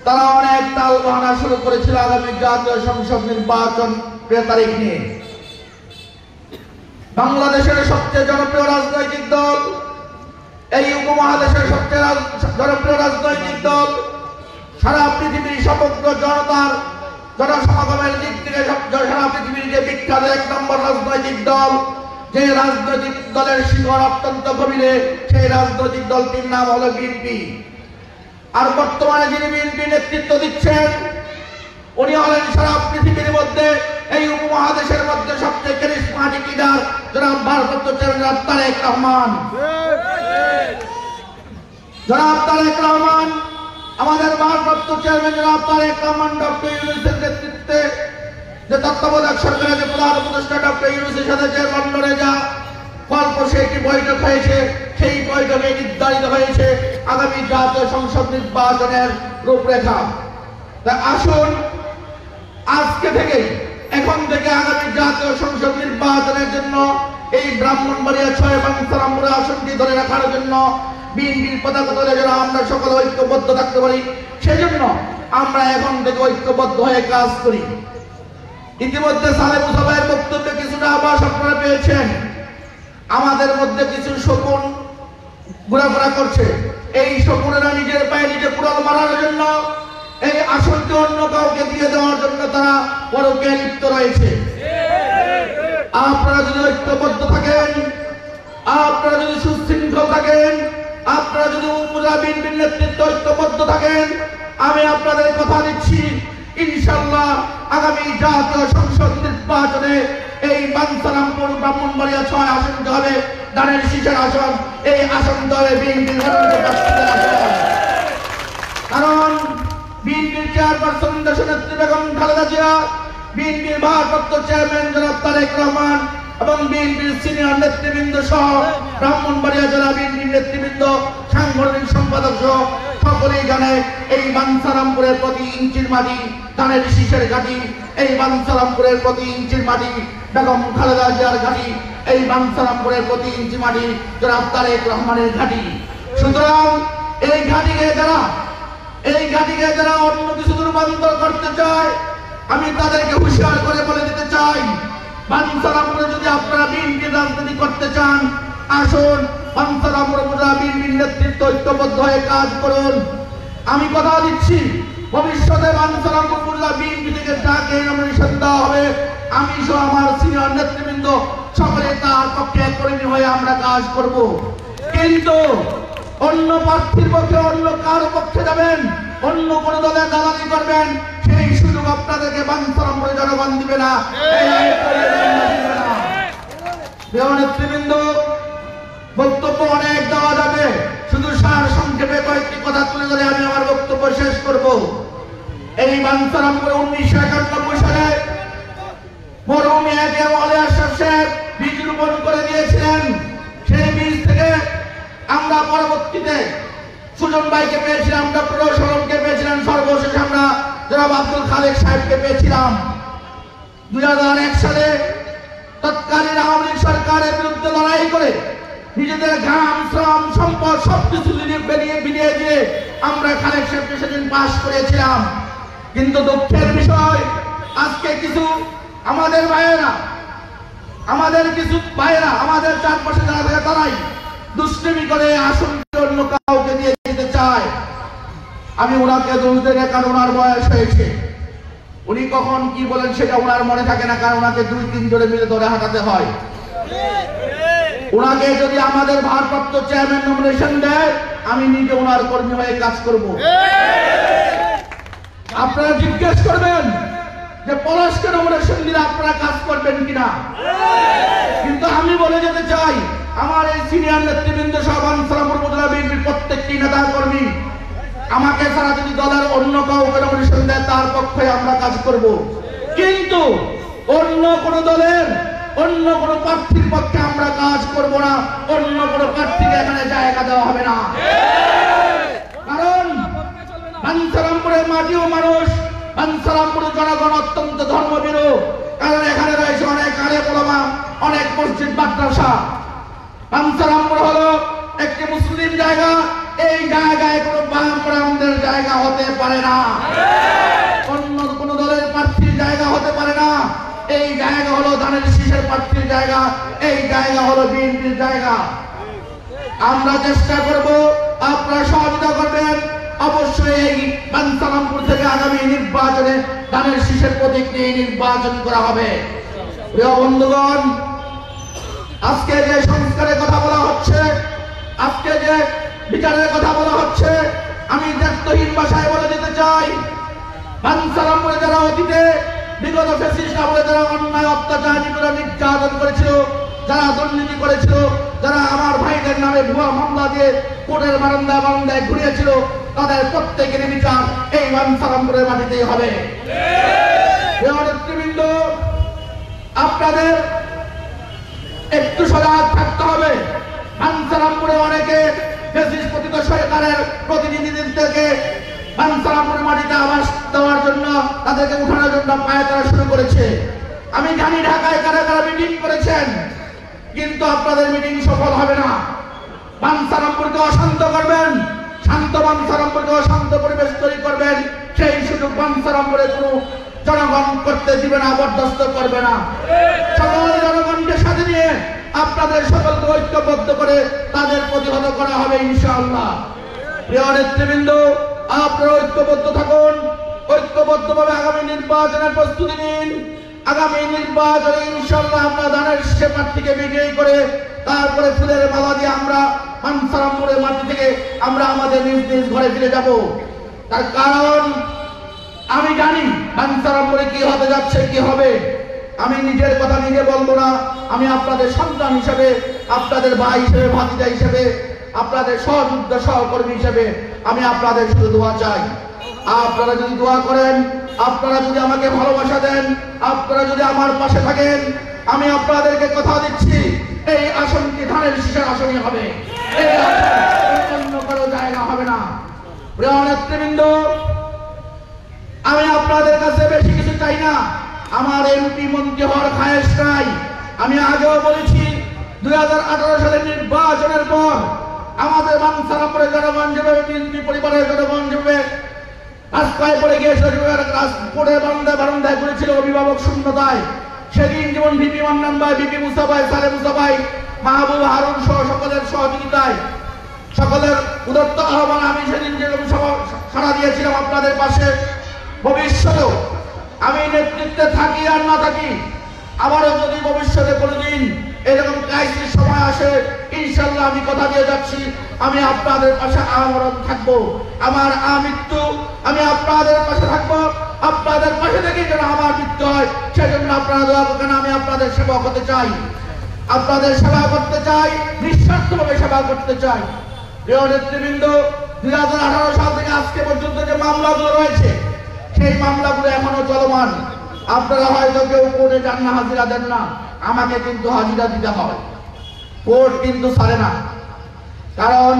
তারা অনেক তাল বাহানা শুরু করেছিল আগামী জাতীয় সংসদ নির্বাচন তারিখ নিয়ে। বাংলাদেশের সবচেয়ে জনপ্রিয় রাজনৈতিক দল, এই উপমহাদেশের সবচেয়ে জনপ্রিয় রাজনৈতিক দল, সারা পৃথিবীর সমগ্র জনতার জনসমাগমের দিক থেকে সারা পৃথিবীর যে বিখ্যাত 1 নম্বর রাজনৈতিক দল, যে রাজনৈতিক দলের শিকড় অত্যন্ত গভীরে, সেই রাজনৈতিক দলটির নাম হলো বিএনপি। আর বর্তমানে যিনি বিএনপি নেতৃত্ব দিচ্ছেন, উনি হলেন সারা পৃথিবীর মধ্যে, এই উপমহাদেশের মধ্যে সবচেয়ে ক্যারিজমাটিক লিডার জনাব ভারপ্রাপ্ত চেয়ারম্যান তারেক রহমান। জনাব তারেক রহমান, আমাদের ভারপ্রাপ্ত চেয়ারম্যান জনাব তারেক রহমান ডক্টর ইউনূসের নেতৃত্বে যে তত্ত্বাবধায়ক সরকারের যে প্রধান উপদেষ্টা ডক্টর ইউনূসের সাথে যে লন্ডনে যা ফলপ্রসূ একটি বৈঠক হয়েছে, সেই বৈঠকে নির্ধারিত হয়েছে আগামী জাতীয় সংসদ নির্বাচনের রূপরেখা। তা আসুন আজকে থেকে, এখন থেকে আগামী জাতীয় সংসদ নির্বাচনের জন্য এই ব্রাহ্মণবাড়িয়া 6 বাঞ্ছারামপুর আসনটি ধরে রাখার জন্য বিএনপির পতাকা তলে যেন আমরা সকলে ঐক্যবদ্ধ থাকতে পারি, সেজন্য আমরা এখন থেকে ঐক্যবদ্ধ হয়ে কাজ করি। ইতিমধ্যে সালেম মুসাফায়ের বক্তব্যে কিছুটা আভাস আপনারা পেয়েছেন। আমাদের মধ্যে কিছু শকুন ঘোরাফেরা করছে। এই শকুনেরা নিজের পায়ে নিজে কুড়াল মারার জন্য, এই আসনকে অন্য কাউকে দিয়ে দেওয়ার জন্য তারা পরকে লিপ্ত রয়েছে। আপনারা যদি ঐক্যবদ্ধ থাকেন, আপনারা যদি সুশৃঙ্খল থাকেন, আপনারা যদি উপজেলা বিএনপির নেতৃত্বে ঐক্যবদ্ধ থাকেন, আমি আপনাদের কথা দিচ্ছি ইনশাআল্লাহ আগামী জাতীয় সংসদ নির্বাচনে এই বাঞ্ছারামপুর ব্রাহ্মণবাড়িয়া 6 আসনটি হবে ধানের শীষের আসন। এই আসনটি হবে বিএনপির আসন, কারণ বিএনপির খালেদা জিয়া, বিএনপির ভারপ্রাপ্ত চেয়ারম্যান জনাব তারেক রহমান এবং বিএনপির সিনিয়র নেতৃবৃন্দ সহ ব্রাহ্মণবাড়িয়া জেলা বিএনপির নেতৃবৃন্দ, সাংগঠনিক সম্পাদক সহ সকলেই জানে এই বাঞ্ছারামপুরের প্রতি ইঞ্চির মাটি ধানের শীষের ঘাঁটি, এই বাঞ্ছারামপুরের প্রতি ইঞ্চির মাটি বেগম খালেদা জিয়ার ঘাঁটি, এই বাঞ্ছারামপুরের প্রতি ইঞ্চি মাটি জনাব তারেক রহমানের ঘাঁটি। সুতরাং এই ঘাঁটিকে যারা অন্য কিছু রূপান্তর করতে চায়, আমি তাদেরকে হুঁশিয়ার করে বলে দিতে চাই, বাঞ্ছারামপুরে যদি আপনারা বিএনপির রাজনীতি করতে চান, আসুন বাঞ্ছারামপুর উপজেলা বিএনপির নেতৃত্ব ঐক্যবদ্ধ হয়ে কাজ করুন। আমি কথা দিচ্ছি, ভবিষ্যতে বাঞ্ছারামপুর উপজেলা বিএনপি থেকে যাকে নমিনেশন দেওয়া হবে, আমি সহ আমার সিনিয়র নেতৃবৃন্দ সকলে তার পক্ষে কর্মী হয়ে আমরা কাজ করব। কিন্তু অন্য প্রার্থীর পক্ষে, অন্য কারো পক্ষে যাবেন, অন্য কোন দলে দালালি করবেন, সেই সুযোগ আপনাদেরকে বাঞ্ছারামপুরে জনগণ দিবে না। নেতৃবৃন্দ, বক্তব্য অনেক দেওয়া যাবে, শুধু সার সংক্ষেপে কয়েকটি কথা তুলে ধরে আমি আমার বক্তব্য শেষ করব। এই বাঞ্ছারামপুরে 1991 সালে মরহুম আলী আশরাফ সাহেব বীজ রোপণ করে দিয়েছিলেন। সেই বীজ থেকে আমরা পরবর্তীতে সুজন ভাইকে পেয়েছিলাম, ডক্টর সরমকে পেয়েছিলাম, সর্বশেষ আমরা জনাব আব্দুল খালেক সাহেবকে পেয়েছিলাম। 2001 সালে তৎকালীন আওয়ামী লীগ সরকারের বিরুদ্ধে লড়াই করে নিজেদের ঘাম, শ্রম, সম্পদ সবকিছু বিলিয়ে দিয়ে আমরা খালেক সাহেবকে সেদিন পাশ করেছিলাম। কিন্তু দুঃখের বিষয়, আজকে কিছু আমাদের আমাদের চারপাশে যারা থাকে তারাই দুষ্কর্মী করে আসনকে অন্য কাউকে দিয়ে দিতে চায়। আমি ওনাকে দোষ দেই না, কারণ ওনার বয়স হয়েছে। উনি কখন কি বলেন সেটা ওনার মনে থাকে না, কারণ ওনাকে 2-3 জনে মিলে ধরে হাঁটাতে হয়। ওনাকে যদি আমাদের ভারপ্রাপ্ত চেয়ারম্যান নমিনেশন দেয়, আমি নিজে ওনার কর্মী হয়ে কাজ করব। আপনারা জিজ্ঞেস করবেন যে পলাশকে নমিনেশন দিলে আপনারা কাজ করবেন কিনা, কিন্তু আমি বলে যেতে চাই, আমার এই সিনিয়র নেতৃবৃন্দ সহ বাঞ্ছারামপুর উপজেলা বিএনপির প্রত্যেকটি নেতা কর্মী আমাকে ছাড়া যদি দলের অন্য কাউকে নমিনেশন দেয়, তার পক্ষে আমরা কাজ করব। কিন্তু অন্য কোন দলের অন্য কোন প্রার্থীর পক্ষে আমরা কাজ করব না, অন্য কোন প্রার্থীকে এখানে জায়গা দেওয়া হবে না। কারণ বাঞ্ছারামপুরের মাটি ও মানুষ, বাঞ্ছারামপুরের জনগণ অত্যন্ত ধর্মভীরু। কারণ এখানে রয়েছে অনেক আলেম ওলামা, অনেক মসজিদ মাদ্রাসা। বাঞ্ছারামপুর হলো একটি মুসলিম জায়গা, এই জায়গায় কোনো বামপন্থীদের জায়গা হতে পারে না, অন্য কোন দলের প্রার্থীর জায়গা হতে পারে না। এই জায়গা হলো ধানের শীষের প্রার্থীর জায়গা, এই জায়গা হলো বিএনপির জায়গা। আমরা চেষ্টা করব, আপনারা সহযোগিতা করবেন। অবশ্যই এই বাঞ্ছারামপুর থেকে আগামী নির্বাচনে ধানের শীষের প্রতীক নিয়ে নির্বাচন করা হবে। প্রিয় বন্ধুগণ, আজকে যে সংস্কারের কথা বলা হচ্ছে, আজকে যে বিচারের কথা বলা হচ্ছে, আমি দায়িত্বহীন ভাষায় বলে দিতে চাই, বাঞ্ছারামপুরে যারা অতীতে বিগত ফ্যাসিস্ট আমলে যারা অন্যায় অত্যাচার নির্যাতন করেছিল, যারা দুর্নীতি করেছিল, যারা আমার ভাইদের নামে ভুয়া মামলা দিয়ে কোর্টের বারান্দায় ঘুরিয়েছিল, তাদের প্রত্যেকের বিচার এই বাঞ্ছারামপুরের মাটিতেই হবে। নেতৃবৃন্দ, আপনাদের একটু সজাগ থাকতে হবে। বাঞ্ছারামপুরে অনেকে ফ্যাসিস্ট পতিত সরকারের প্রতিনিধিদেরকে বাঞ্ছারামপুরের মাটিতে আবাস দেওয়ার জন্য, তাদেরকে উঠানোর জন্য পায়তারা শুরু করেছে। আমি জানি ঢাকায় কারা কারা মিটিং করেছেন, কিন্তু আপনাদের মিটিং সফল হবে না। বাঞ্ছারামপুরকে অশান্ত করবেন, শান্ত বাঞ্ছারামপুরকে অশান্ত পরিবেশ তৈরি করবেন, সেই সুযোগ বাঞ্ছারামপুরে কোনো জনগণ করতে দিবে না, বরদাস্ত করবে না। সকল জনগণকে সাথে নিয়ে আপনাদের সকলকে ঐক্যবদ্ধ করে তাদের প্রতিহত করা হবে ইনশাআল্লাহ। প্রিয় নেতৃবৃন্দ, আপনারা ঐক্যবদ্ধ থাকুন, ঐক্যবদ্ধভাবে আগামী নির্বাচনের প্রস্তুতি নিন। আগামী নির্বাচনে ইনশাআল্লাহ আমরা ধানের শীষে প্রার্থীকে বিজয়ী করে তারপরে ফুলের মালা দিয়ে আমরা বাঞ্ছারামপুরের মাটি থেকে আমরা আমাদের নিজ নিজ ঘরে ফিরে যাব। তার কারণ আমি জানি বাঞ্ছারামপুরে কি হতে যাচ্ছে, কি হবে। আমি নিজের কথা নিজে বলবো না, আমি আপনাদের সন্তান হিসেবে, আপনাদের ভাই হিসেবে, ভাতিজা হিসেবে, আপনাদের সহযোদ্ধা সহকর্মী হিসেবে আমি আপনাদের শুধু দোয়া চাই। আপনারা যদি দোয়া করেন, আপনারা যদি আমাকে ভালোবাসা দেন, আপনারা যদি আমার পাশে থাকেন, আমি আপনাদেরকে কথা দিচ্ছি এই আসনটি ধানের শীষের আসনই হবে, এই আসন অন্য কারো জায়গা হবে না। প্রিয় নেতৃবৃন্দ, আমি আপনাদের কাছে বেশি কিছু চাই না, আমার এমপি মন্ত্রী হওয়ার খায়েশ নাই। আমি আগেও বলেছি 2018 সালের নির্বাচনের পর আমাদের বাঞ্ছারামপুরের জনগণ যেভাবে বিএনপি পরিবারের জনগণ যেভাবে রাস্তায় পড়ে গিয়েছিল, রাজপথের বারান্দায় করেছিল অভিভাবক শূন্যতায়, সেদিন যেমন ভিপি মান্নান ভাই, ভিপি মুসা ভাই, সালে মুসা ভাই, মাহবুব হারুন সহ সকলের সহযোগিতায়, সকলের উদাত্ত আহ্বান আমি সেদিন যেরকম সাড়া দিয়েছিলাম আপনাদের পাশে, ভবিষ্যতেও আমি নেতৃত্বে থাকি আর না থাকি, আবারও যদি ভবিষ্যতে কোনোদিন এরকম ক্রাইসিস সময় আসে, ইনশাল্লাহ আমি কথা দিয়ে যাচ্ছি আমি আপনাদের পাশে আমরণ থাকবো। আমার আমৃত্যু আমি আপনাদের পাশে থাকবো, আপনাদের পাশে থেকে যেন আমার মৃত্যু হয় সেজন্য আপনারা দোয়া করবেন। আমি আপনাদের সেবা করতে চাই, আপনাদের সেবা করতে চাই, নিঃস্বার্থভাবে সেবা করতে চাই। প্রিয় নেতৃবৃন্দ, 2018 সাল থেকে আজকে পর্যন্ত যে মামলাগুলো রয়েছে সেই মামলাগুলো এখনো চলমান। আপনারা হয়তো কেউ কোর্টে যান না, হাজিরা দেন না, আমাকে কিন্তু হাজিরা দিতে হয়, কোর্ট কিন্তু ছাড়ে না, কারণ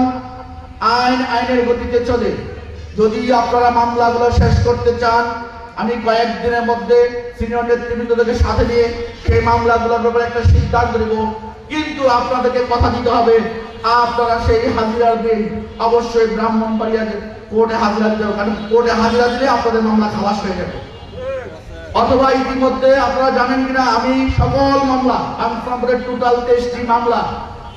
আইন আইনের গতিতে চলে। যদি আপনারা মামলাগুলো শেষ করতে চান, আমি কয়েকদিনের মধ্যে সিনিয়র নেতৃবৃন্দকে সাথে নিয়ে সেই মামলাগুলোর ব্যাপারে একটা সিদ্ধান্ত নেব, কিন্তু আপনাদেরকে কথা দিতে হবে আপনারা সেই হাজিরা দিন অবশ্যই ব্রাহ্মণবাড়িয়া কোর্টে হাজিরা দিতে হবে, কারণ কোর্টে হাজিরা দিলে আপনাদের মামলা খালাস হয়ে যাবে। অথবা ইতিমধ্যে আপনারা জানেন কিনা, আমি সকল মামলা টোটাল 23টি মামলা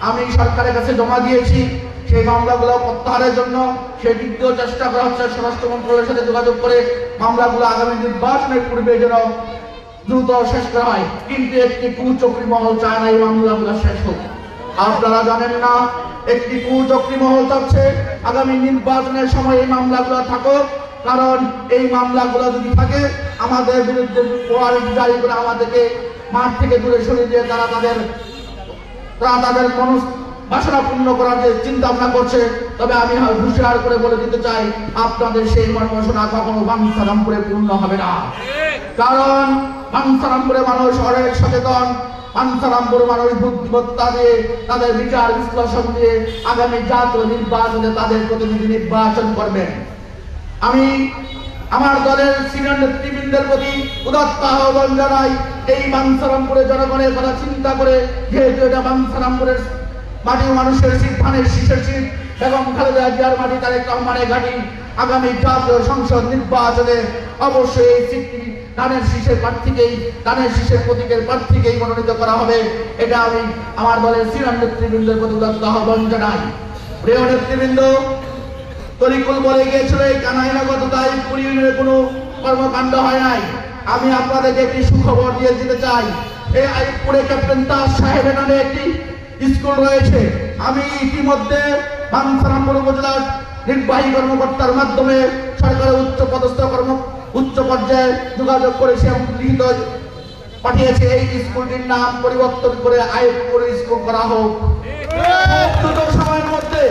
আমি সরকারের কাছে জমা দিয়েছি। সেই মামলাগুলো প্রত্যাহারের জন্য সেই দিক দিয়েও চেষ্টা করা হচ্ছে, স্বরাষ্ট্র মন্ত্রণালয়ের সাথে যোগাযোগ করে মামলাগুলো আগামী নির্বাচনের পূর্বে যেন দ্রুত শেষ করা হয়। কিন্তু একটি কুচক্রী মহল চায় না এই মামলাগুলো শেষ হোক। আপনারা জানেন না, একটি কুচক্রী মহল চাচ্ছে আগামী নির্বাচনের সময় এই মামলাগুলো থাকুক, কারণ এই মামলাগুলো যদি থাকে আমাদের বিরুদ্ধে ওয়ারেন্ট জারি করে আমাদেরকে মাঠ থেকে দূরে সরিয়ে দিয়ে তারা তাদের বাসনা পূর্ণ করার যে চিন্তা ভাবনা করছে। তবে আমি হুঁশিয়ার করে বলে দিতে চাই, আপনাদের সেই মনোবাসনা কখনো বাঞ্ছারামপুরে পূর্ণ হবে না, কারণ বাঞ্ছারামপুরে মানুষ অনেক সচেতন, বাঞ্ছারামপুর মানুষ বুদ্ধিমত্তা দিয়ে তাদের বিচার বিশ্লেষণ দিয়ে আগামী জাতীয় নির্বাচনে তাদের প্রতিনিধি নির্বাচন করবেন। আমি আমার দলের সিনিয়র নেতৃবৃন্দের প্রতি উদাত্ত আহ্বান জানাই, এই বাঞ্ছারামপুরের জনগণের কথা চিন্তা করে, যেহেতু এটা বাঞ্ছারামপুরের মাটি মানুষের শীত, ধানের শীষের শীত, বেগম খালেদা জিয়ার মাটি, তারেক রহমানের ঘাঁটি, আগামী জাতীয় সংসদ নির্বাচনে অবশ্যই এই সিটটি ধানের শীষের প্রার্থীকেই, ধানের শীষের প্রতীকের প্রার্থীকেই মনোনীত করা হবে। এটা আমি আমার দলের সিনিয়র নেতৃবৃন্দের প্রতি উদাত্ত আহ্বান জানাই। প্রিয় নেতৃবৃন্দ, তরিকুল বলে গিয়েছিল এই কানাইনগর পুরী ইউনিয়নের কোনো কর্মকাণ্ড হয় নাই। আমি আপনাদেরকে একটি সুখবর দিয়ে দিতে চাই, এই আইপুরে ক্যাপ্টেন তাজ সাহেবের নামে একটি স্কুল রয়েছে। আমি ইতিমধ্যে বাঞ্ছারামপুর উপজেলার নির্বাহী কর্মকর্তার মাধ্যমে সরকারের উচ্চ পর্যায়ে যোগাযোগ করেছি এবং লিখিত পাঠিয়েছে এই স্কুলটির নাম পরিবর্তন করে আইপুর স্কুল করা হোক। দ্রুত সময়ের মধ্যে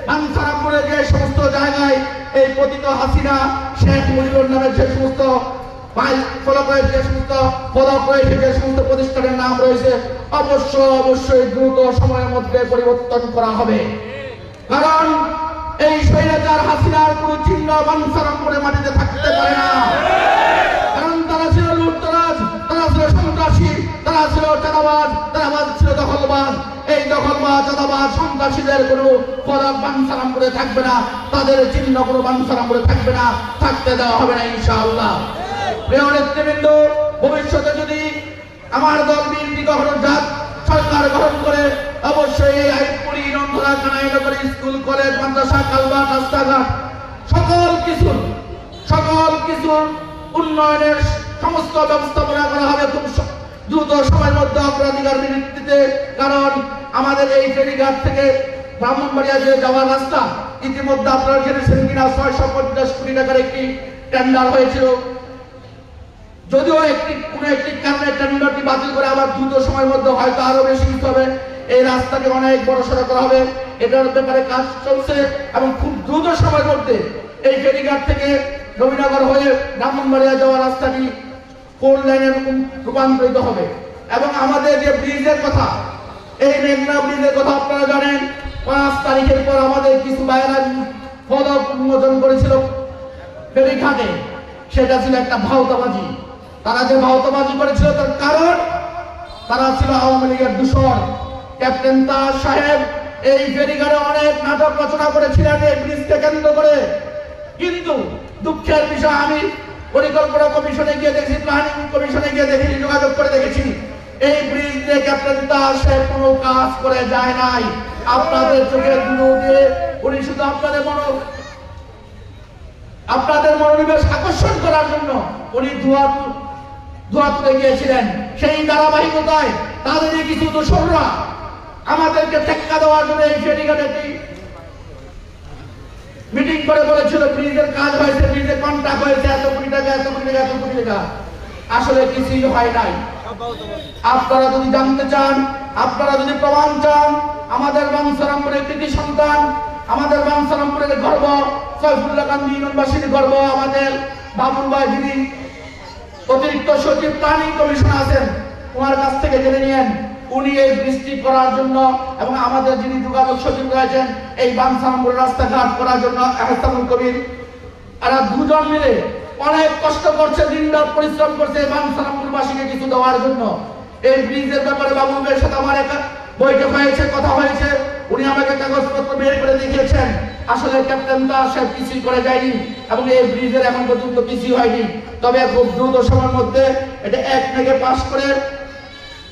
বাঞ্ছারামপুরে যে সমস্ত জায়গায় এই পতিত হাসিনা, শেখ মুজিবুর নামে যে সমস্ত ফলক রয়েছে, যে সমস্ত পদক রয়েছে, যে সমস্ত প্রতিষ্ঠানের নাম রয়েছে, অবশ্যই দ্রুত সময়ের মধ্যে পরিবর্তন করা হবে, কারণ এই স্বৈরাচার হাসিনার কোন চিহ্ন বাঞ্ছারামপুরের মাটিতে থাকতে পারে না। কারণ তারা ছিল লুটতরাজ, তারা ছিল সন্ত্রাসী, তারা ছিল চাঁদাবাজ, তারা ছিল দখলবাজ। এই দখলবাজ, চাঁদাবাজ, সন্ত্রাসীদের কোনো ফলক বাঞ্ছারামপুরে থাকবে না, তাদের চিহ্ন কোনো বাঞ্ছারামপুরে থাকবে না, থাকতে দেওয়া হবে না ইনশাআল্লাহ। প্রিয় নেতৃবৃন্দ, ভবিষ্যতে যদি আমার দল বিএনপি কখনো সরকার গ্রহণ করে, অবশ্যই এই আইপুরি, নন্দরা, কানাইনগর স্কুল, কলেজ, মাদ্রাসা, কালভার্ট, রাস্তাঘাট সকল কিছুর উন্নয়নের সমস্ত ব্যবস্থাপনা করা হবে খুব দ্রুত সময়ের মধ্যে অগ্রাধিকার ভিত্তিতে। কারণ আমাদের এই ফেরিঘাট থেকে ব্রাহ্মণবাড়িয়া যে যাওয়ার রাস্তা, ইতিমধ্যে আপনারা জেনেছেন কিনা, 650 কোটি টাকার একটি টেন্ডার হয়েছিল। যদিও কোনো একটি কারণে টেন্ডারটি বাতিল করে আবার দ্রুত সময়ের মধ্যে হয়তো আরো বেশি কিছু হবে, এই রাস্তাকে অনেক বড় সড়ো করা হবে। এটার ব্যাপারে কাজ চলছে এবং খুব দ্রুত সময়ের মধ্যে এই ফেরিঘাট থেকে নবীনগর হয়ে ব্রাহ্মণবাড়িয়া যাওয়ার রাস্তাটি 4 লাইনে রূপান্তরিত হবে। এবং আমাদের যে ব্রিজের কথা, এই মেঘনা ব্রিজের কথা আপনারা জানেন, 5 তারিখের পর আমাদের কিছু ভাইয়েরা ফলক উন্মোচন করেছিল ফেরিঘাটে। সেটা ছিল একটা ভাওতাবাজি। তারা যে ভাওতাবাজি করেছিল তার কারণ তারা ছিল আওয়ামী লীগের দূষণ। ক্যাপ্টেন তাজ সাহেব এই ফেরিঘাটে অনেক নাটক রচনা করেছিলেন এই ব্রিজকে কেন্দ্র করে। কিন্তু দুঃখের বিষয়, আমি পরিকল্পনা কমিশনে গিয়ে দেখেছি, প্ল্যানিং কমিশনে গিয়ে দেখেছি, যোগাযোগ করে দেখেছি, এই ব্রিজ নিয়ে ক্যাপ্টেন তাজ সাহেব কোনো কাজ করে যায় নাই। আপনাদের চোখের দুলো দিয়ে উনি শুধু আপনাদের মনোনিবেশ আকর্ষণ করার জন্য উনি ধোয়া তুলে গিয়েছিলেন। সেই ধারাবাহিকতায় তাদেরই কিছু দোসররা আমাদেরকে টেক্কা দেওয়ার জন্য এই ফেরিঘাটে মিটিং করে বলেছিল ব্রিজের কাজ হয়েছে, ব্রিজের কন্ট্রাক্ট হয়েছে, এত কোটি টাকা, এত কোটি টাকা, এত কোটি টাকা। আসলে কিছুই হয় নাই। আপনারা যদি জানতে চান, আপনারা যদি প্রমাণ চান, আমাদের বাঞ্ছারামপুরের কৃতি সন্তান, আমাদের বাঞ্ছারামপুরের গর্ব, সৈফুল্লাহ গান্ধী ইউনিভার্সিটির গর্ব, আমাদের বাবুল ভাই যিনি অতিরিক্ত সচিব প্ল্যানিং কমিশন আছেন, ওনার কাছ থেকে জেনে নিয়েন উনি এই বৃষ্টি করার জন্য এবং আমাদের যিনি যোগাযোগ সচিব রয়েছেন এই বাঞ্ছারামপুরের রাস্তাঘাট করার জন্য এহসানুল কবির, এরা দুজন মিলে অনেক কষ্ট করছে, দিনরাত পরিশ্রম করছে এই বাঞ্ছারামপুরবাসীকে কিছু দেওয়ার জন্য। এই ব্রিজের ব্যাপারে বাবুল ভাইয়ের সাথে আমার একটা বৈঠক হয়েছে, কথা হয়েছে, উনি আমাকে কাগজপত্র বের করে দেখিয়েছেন। আসলে ক্যাপ্টেন তাজ সাহেব কিছুই করে যায়নি এবং এই ব্রিজের এখন পর্যন্ত কিছুই হয়নি। তবে খুব দ্রুত সময়ের মধ্যে এটা 1 থেকে পাস করে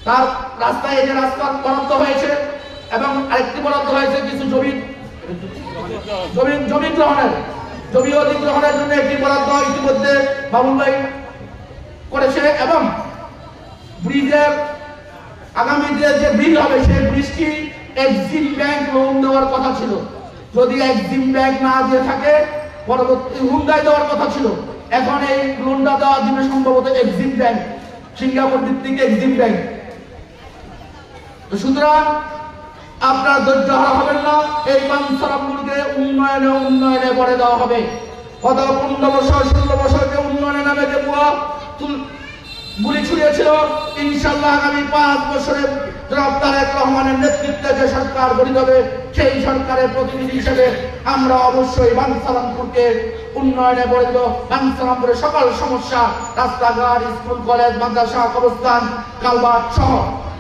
তার রাস্তায় এই যে রাস্তা বরাদ্দ হয়েছে এবং আরেকটি বরাদ্দ হয়েছে কিছু জমি অধিগ্রহণের জন্য একটি বরাদ্দ ইতিমধ্যে বাবুল ভাই করেছে। এবং ব্রিজের আগামী যে বিল হবে সেই ব্রিজটি এক্সিম ব্যাংক লোন দেওয়ার কথা ছিল। যদি এক্সিম ব্যাংক না দিয়ে থাকে পরবর্তী হুন্ডাই দেওয়ার কথা ছিল। এখন এই লোনটা দেওয়া দিবে সম্ভবত এক্সিম ব্যাংক, সিঙ্গাপুর ভিত্তিক এক্সিম ব্যাংক। সুতরাং আপনার ধৈর্য হারা হবেন না, এই বাঞ্ছারামপুরকে উন্নয়নে ভরে দেওয়া হবে। গত 15 বছর 16 বছরকে উন্নয়নের নামে যে গুলি ছুড়িয়েছিল, ইনশাআল্লাহ আগামী 5 বছরে জনাব তারেক রহমানের নেতৃত্বে যে সরকার গঠিত হবে সেই সরকারের প্রতিনিধি হিসেবে আমরা অবশ্যই বাঞ্ছারামপুরকে উন্নয়নে ভরে দেব। বাঞ্ছারামপুরের সকল সমস্যা, রাস্তাঘাট, স্কুল, কলেজ, মাদ্রাসা, কবরস্থান, কালভার্ট সহ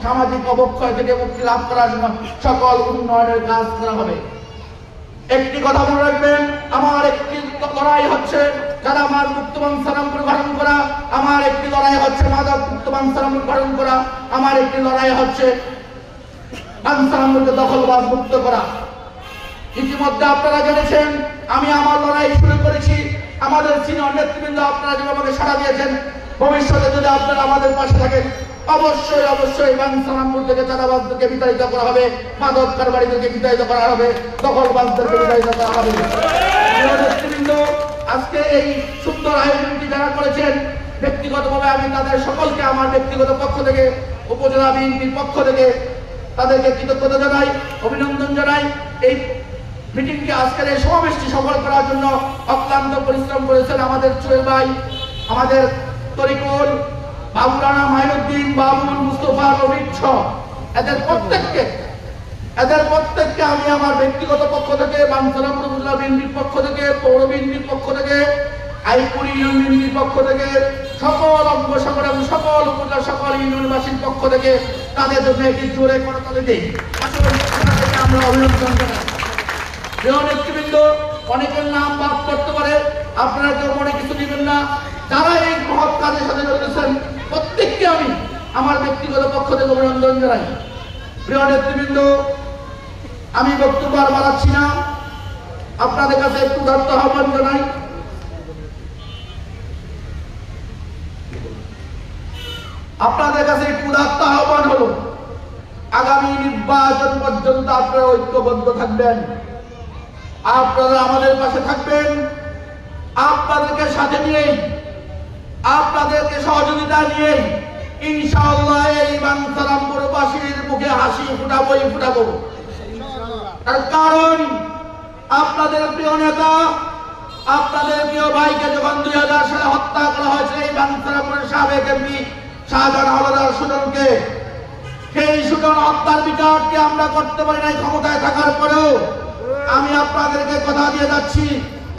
সামাজিক অবক্ষয় থেকে মুক্তি লাভ করার জন্য সকল উন্নয়নের কাজ করা হবে। একটি কথা মনে রাখবেন, আমার একটি লড়াই হচ্ছে যারা আমার মুক্ত বাঞ্ছারামপুর গঠন করা, আমার একটি লড়াই হচ্ছে মাদক মুক্ত বাঞ্ছারামপুর গঠন করা, আমার একটি লড়াই হচ্ছে বাঞ্ছারামপুরকে দখলবাজ মুক্ত করা। ইতিমধ্যে আপনারা জেনেছেন আমি আমার লড়াই শুরু করেছি। আমাদের সিনিয়র নেতৃবৃন্দ আপনারা যেভাবে সাড়া দিয়েছেন, ভবিষ্যতে যদি আপনারা আমাদের পাশে থাকেন অবশ্যই বাঞ্ছারামপুর থেকে চাঁদাবাজদেরকে বিতাড়িত করা হবে, মাদক কারবারিদেরকে বিতাড়িত করা হবে, দখলবাজদেরকে বিতাড়িত করা হবে। নেতৃবৃন্দ, আজকে এই সুন্দর আয়োজনটি যারা করেছেন, ব্যক্তিগতভাবে আমি তাদের সকলকে আমার ব্যক্তিগত পক্ষ থেকে, উপজেলা বিএনপির পক্ষ থেকে তাদেরকে কৃতজ্ঞতা জানাই, অভিনন্দন জানাই। এই মিটিংকে, আজকের এই সমাবেশটি সফল করার জন্য অক্লান্ত পরিশ্রম করেছেন আমাদের চুয়েল ভাই, আমাদের তরিকুল, বাবু রানা, মাইনুদ্দিন, বাবুল, মুস্তফা, রবিন সহ এদের প্রত্যেককে আমি আমার ব্যক্তিগত পক্ষ থেকে, বাঞ্ছারামপুর উপজেলা বিএনপির পক্ষ থেকে, পৌর বিএনপির পক্ষ থেকে, আইপুর ইউনিয়ন বিএনপির পক্ষ থেকে, সকল অঙ্গ সংগঠন, সকল উপজেলা, সকল ইউনিয়নবাসীর পক্ষ থেকে তাদের জন্য একটি জোরে করতালি দেই। আসলে আমরা অভিনন্দন জানাই। প্রিয় নেতৃবৃন্দ, অনেকের নাম বাদ করতে পারে, আপনারা কেউ মনে কিছু দিবেন না। যারা এই মহৎ কাজের সাথে জড়িয়েছেন প্রত্যেককে আমি আমার ব্যক্তিগত পক্ষ থেকে অভিনন্দন জানাই। প্রিয় নেতৃবৃন্দ, আমি বক্তব্য আর বাড়াচ্ছি না, আপনাদের কাছে একটু উদাত্ত আহ্বান জানাই। আপনাদের কাছে একটু উদাত্ত আহ্বান হলো, আগামী নির্বাচন পর্যন্ত আপনারা ঐক্যবদ্ধ থাকবেন, আপনারা আমাদের পাশে থাকবেন, আপনাদেরকে সাথে নিয়ে, আপনাদেরকে সহযোগিতা নিয়ে ইনশাআল্লাহ এই বাঞ্ছারামপুরবাসীর মুখে হাসি ফুটাবো। তার কারণ আপনাদের প্রিয় নেতা আপনাদের প্রিয় ভাইকে যখন 2000 সালে হত্যা করা হয়েছে এই বাঞ্ছারামপুরের সাবেক এমপি শাহজাহান হাওলাদার সুজনকে, সেই সুজন হত্যার বিচারকে আমরা করতে পারি নাই ক্ষমতায় থাকার পরেও। আমি আপনাদেরকে কথা দিয়ে যাচ্ছি,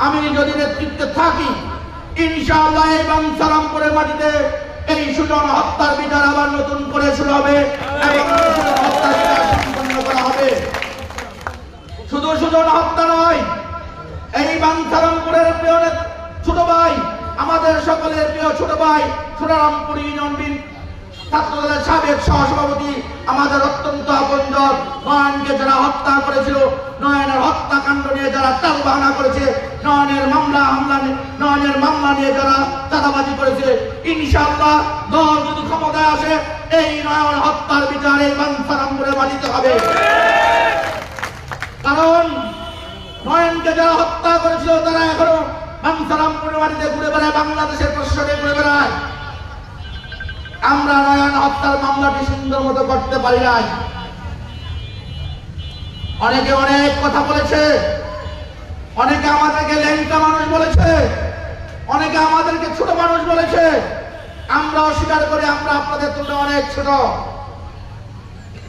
আমি যদি নেতৃত্বে থাকি ইনশাআল্লাহ এই বাঞ্ছারামপুরের মাটিতে এই সুজন হত্যার বিচার আবার নতুন করে শুরু হবে এবং হত্যার বিচার সম্পন্ন করা হবে। শুধু সুজন হত্যা নয়, এই বাঞ্ছারামপুরের প্রিয় ছোট ভাই, আমাদের সকলের প্রিয় ছোট ভাই, সোনারামপুর ইউনিয়ন ছাত্রদলের সাবেক সহসভাপতি, আমাদের অত্যন্ত আপনজন নয়নকে যারা হত্যা করেছিল, নয়নের হত্যাকাণ্ড নিয়ে যারা টালবাহানা করেছে, নয়নের মামলা নিয়ে যারা চাঁদাবাজি করেছে, ইনশাআল্লাহ দল যদি ক্ষমতায় আসে এই নয়ন হত্যার বিচার এই বাঞ্ছারামপুরে মানিতে হবে। কারণ নয়নকে যারা হত্যা করেছিল তারা এখনো বাঞ্ছারামপুরের মাটিতে ঘুরে বেড়ায়, বাংলাদেশের প্রশাসনে ঘুরে বেড়ায়। আমরা নয়ন হত্যার মামলাটি সুন্দর মতো করতে পারি নাই। অনেকে অনেক কথা বলেছে, অনেকে আমাদেরকে ল্যাংটা মানুষ বলেছে, অনেকে আমাদেরকে ছোট মানুষ বলেছে। আমরা অস্বীকার করি, আমরা আপনাদের তুলনায় অনেক ছোট।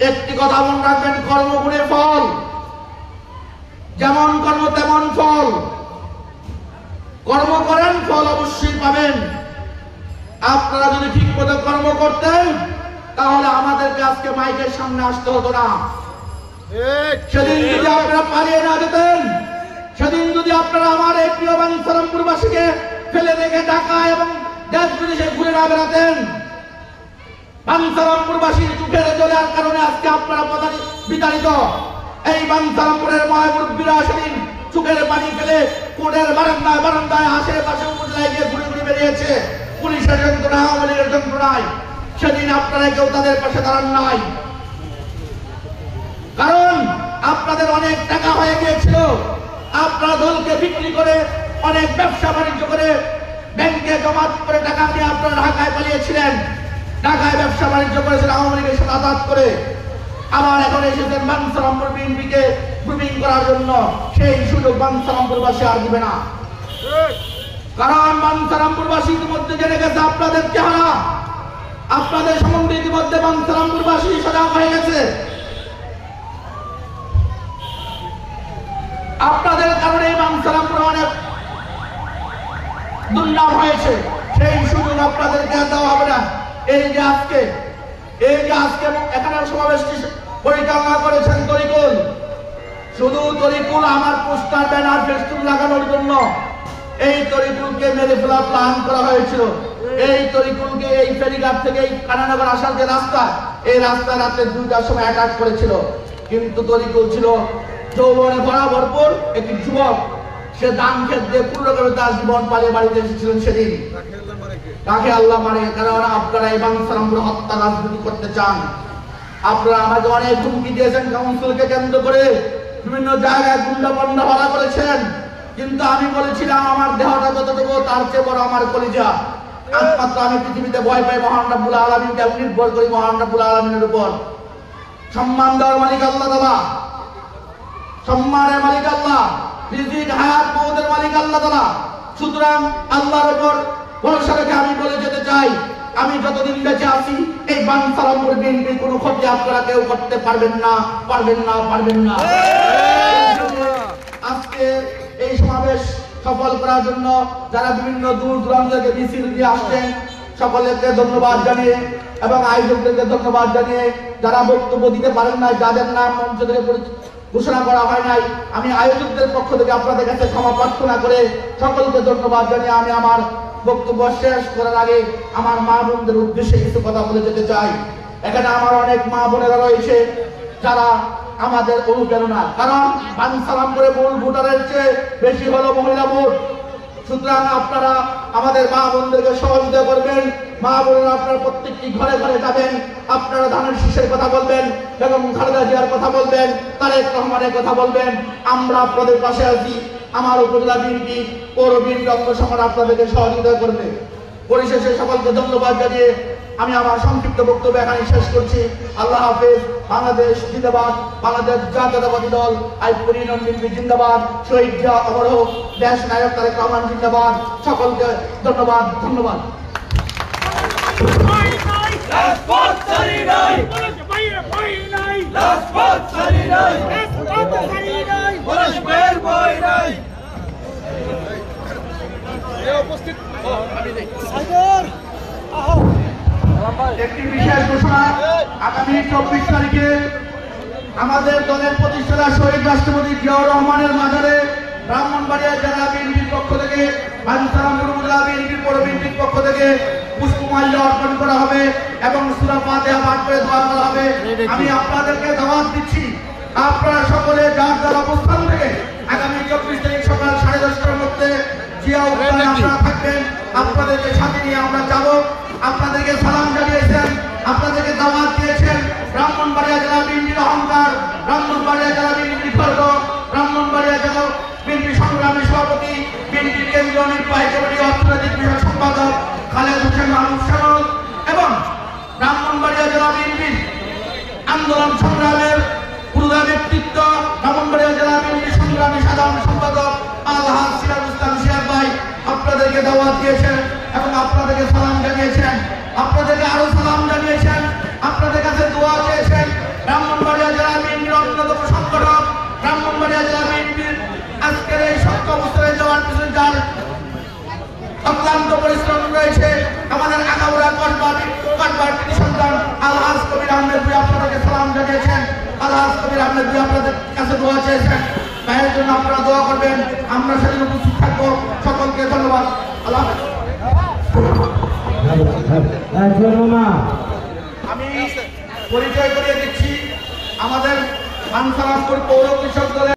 একটি কথা মনে রাখবেন, কর্মগুণের ফল, যেমন কর্ম তেমন ফল। কর্ম করেন, ফল অবশ্যই পাবেন। আপনারা যদি ঠিক মতো কর্ম করতেন তাহলে আমাদেরকে আজকে মাইকের সামনে আসতে হতো না। সেদিন যদি আপনারা পালিয়ে না যেতেন, সেদিন যদি আপনারা আমার এই প্রিয় বাঞ্ছারামপুরবাসীকে ফেলে রেখে ঢাকা এবং দেশ বিদেশে ঘুরে না বেড়াতেন, বাঞ্ছারামপুরবাসীর চোখের জলের কারণে আজকে আপনারা বিতাড়িত। এই বাঞ্ছারামপুরের মহামুরব্বীরা সেদিন চোখের পানি ফেলে কোর্টের বারান্দায় আশেপাশে উপজেলায় গিয়ে ঘুরে ঘুরে বেরিয়েছে, পুলিশের যন্ত্রণা, আওয়ামী লীগের যন্ত্রণায়। সেদিন আপনারা কেউ তাদের পাশে দাঁড়ান নাই, কারণ আপনাদের অনেক টাকা হয়ে গিয়েছিল। আপনারা দলকে বিক্রি করে, অনেক ব্যবসা বাণিজ্য করে, ব্যাংকে জমা করে টাকা নিয়ে আপনারা ঢাকায় পালিয়েছিলেন, ঢাকায় ব্যবসা বাণিজ্য করেছেন আওয়ামী লীগের সাথে আঘাত করে। আবার এখন এসেছেন বাঞ্ছারামপুর বিএনপিকে গ্রুপিং করার জন্য। সেই সুযোগ বাঞ্ছারামপুরবাসী আর দিবে না, কারণ বাঞ্ছারামপুরবাসী ইতিমধ্যে জেনে গেছে আপনাদের চেহারা, আপনাদের সম্বন্ধে ইতিমধ্যে বাঞ্ছারামপুরবাসী সজাগ হয়ে গেছে। আপনাদের কারণে বাঞ্ছারামপুরে অনেক দুর্নাম হয়েছে, সেই সুযোগ আপনাদেরকে দেওয়া হবে না। এই যে আজকে এখানে সমাবেশটি পরিচালনা করেছেন তরিকুল, শুধু তরিকুল আমার পোস্টার ব্যানার ফেস্টুন লাগানোর জন্য এই তরিকুলকে মেরে ফেলার প্ল্যান করা হয়েছিল। এই তরিকুলকে এই ফেরিঘাট থেকে এই কানানগর আসার যে রাস্তা, এই রাস্তায় রাত্রে 2টার সময় অ্যাটাক করেছিল। কিন্তু তরিকুল ছিল যৌবনে ভরা ভরপুর একটি যুবক, সে দান খেত দিয়ে পুরোভাবে তার জীবন পালিয়ে বাড়িতে এসেছিলেন সেদিন। তাকে আল্লাহ মারে, কারণ আপনারা এই বাঞ্ছারামপুর হত্যা রাজনীতি করতে চান। আপনারা আমাকে অনেক হুমকি দিয়েছেন, কাউন্সিলকে কেন্দ্র করে বিভিন্ন জায়গায় গুন্ডা বন্ডা ভাড়া করেছেন, কিন্তু আমি বলেছিলাম আমার দেহটা যতটুকু তার চেয়ে বড় আমার কলিজা। একমাত্র আমি পৃথিবীতে ভয় পাই মহান রব্বুল আলামিনকে, আমি নির্ভর করি মহান রব্বুল আলামিনের উপর। সম্মান দেওয়ার মালিক আল্লাহ তাআলা, সম্মানের মালিক আল্লাহ, রিজিক হায়াত মওতের মালিক আল্লাহ তাআলা। সুতরাং আল্লাহর উপর ভরসা রেখে আমি বলে যেতে চাই, আমি যতদিন বেঁচে আছি এই বাঞ্ছারামপুর বিএনপির কোনো ক্ষতি আপনারা কেউ করতে পারবেন না। আজকে এই সমাবেশ সফল করার জন্য যারা বিভিন্ন দূর দূরান্ত থেকে মিছিল দিয়ে আসছেন সকলকে ধন্যবাদ জানিয়ে এবং আয়োজকদেরকে ধন্যবাদ জানিয়ে, যারা বক্তব্য দিতে পারেন নাই, যাদের নাম মঞ্চ থেকে ঘোষণা করা হয় নাই, আমি আয়োজকদের পক্ষ থেকে আপনাদের কাছে ক্ষমা প্রার্থনা করে সকলকে ধন্যবাদ জানিয়ে আমি আমার বক্তব্য শেষ করার আগে আমার মা বোনদের উদ্দেশ্যে কিছু কথা বলে যেতে চাই। এখানে আমার অনেক মা বোনেরা রয়েছে যারা আমাদের অনুপ্রেরণা, কারণ বাঞ্ছারামপুরে মূল ভোটারের চেয়ে বেশি হলো মহিলা ভোট। সুতরাং আপনারা আমাদের মা বোনদেরকে সহযোগিতা করবেন। মা বোনেরা আপনারা প্রত্যেকটি ঘরে ঘরে যাবেন, আপনারা ধানের শীষের কথা বলবেন, বেগম খালেদা জিয়ার কথা বলবেন, তারেক রহমানের কথা বলবেন। আমরা আপনাদের পাশে আছি। আমার উপজেলা বিএনপি, পৌর বিএনপি অঙ্গসংগঠন আপনাদেরকে সহযোগিতা করবে। পরিশেষে সকলকে ধন্যবাদ জানিয়ে আমি আমার সংক্ষিপ্ত বক্তব্য এখানে শেষ করছি। আল্লাহ হাফেজ। বাংলাদেশ জিন্দাবাদ, বাংলাদেশ জাতীয়তাবাদী দল আইপুরি নন্দিনী জিন্দাবাদ, শহীদ জিয়া অমর হোক, দেশ নায়ক তারেক রহমান জিন্দাবাদ। সকলকে ধন্যবাদ। ধন্যবাদ। একটি বিশেষ ঘোষণা, আগামী 24 তারিখে আমাদের দলের প্রতিষ্ঠাতা শহীদ রাষ্ট্রপতি জিয়াউর রহমানের মাজারে ব্রাহ্মণবাড়িয়া জেলা বিএনপির পক্ষ থেকে, বাঞ্ছারামপুর উপজেলা বিএনপির পৌর বিএনপির পক্ষ থেকে পুষ্পমাল্য অর্পণ করা হবে এবং সূরা ফাতিহা পাঠ করে দোয়া করা হবে। আমি আপনাদেরকে দাওয়াত দিচ্ছি, আপনারা সকলে যার যার অবস্থান থেকে আগামী 24 তারিখ সকাল 10:30টার মধ্যে জিয়া উদ্যানে আপনারা থাকবেন। আপনাদেরকে সাথে নিয়ে আমরা যাব। আপনাদেরকে সালাম জানিয়েছেন, আপনাদেরকে দাওয়াত দিয়েছেন ব্রাহ্মণবাড়িয়া জেলা বিএনপির অহংকার, ব্রাহ্মণবাড়িয়া জেলা বিএনপির গর্ব, ব্রাহ্মণবাড়িয়া জেলা বিএনপি সংগ্রামী সভাপতি, বিএনপি কেন্দ্রীয় নির্বাহী কমিটি অর্থনৈতিক বিষয়ক সম্পাদক খালেদ হোসেন মাহমুদ শামল এবং ব্রাহ্মণবাড়িয়া জেলা বিএনপির আন্দোলন সংগ্রামের পুরোদা ব্যক্তিত্ব ব্রাহ্মণবাড়িয়া জেলা বিএনপি সংগ্রামী সাধারণ সম্পাদক আলহাজ সিরাজুল ইসলাম শিহাব ভাই আপনাদেরকে দাওয়াত দিয়েছেন এবং আপনাদেরকে সালাম জানিয়েছেন, আপনাদেরকে আরো সালাম জানিয়েছেন, আপনাদের কাছে দোয়া চেয়েছেন। ব্রাহ্মণবাড়িয়া জেলা বিএনপির অন্যতম সংগঠক, ব্রাহ্মণবাড়িয়া জেলা বিএনপির আজকের এই 7 বছরে যাওয়ার পিছনে যার অক্লান্ত পরিশ্রম রয়েছে আমাদের আগাউড়া কসবার সন্তান আলহাজ কবির আহমেদ ভাই আপনাদেরকে সালাম জানিয়েছেন। আলহাজ কবির আহমেদ ভাই আপনাদের কাছে দোয়া চেয়েছেন, ভাইয়ের জন্য আপনারা দোয়া করবেন। আমরা সেদিন উপস্থিত থাকবো। সকলকে ধন্যবাদ। আল্লাহ আমি পরিচয় করিয়ে দিচ্ছি, আমাদের বাঞ্ছারামপুর পৌর কৃষক দলের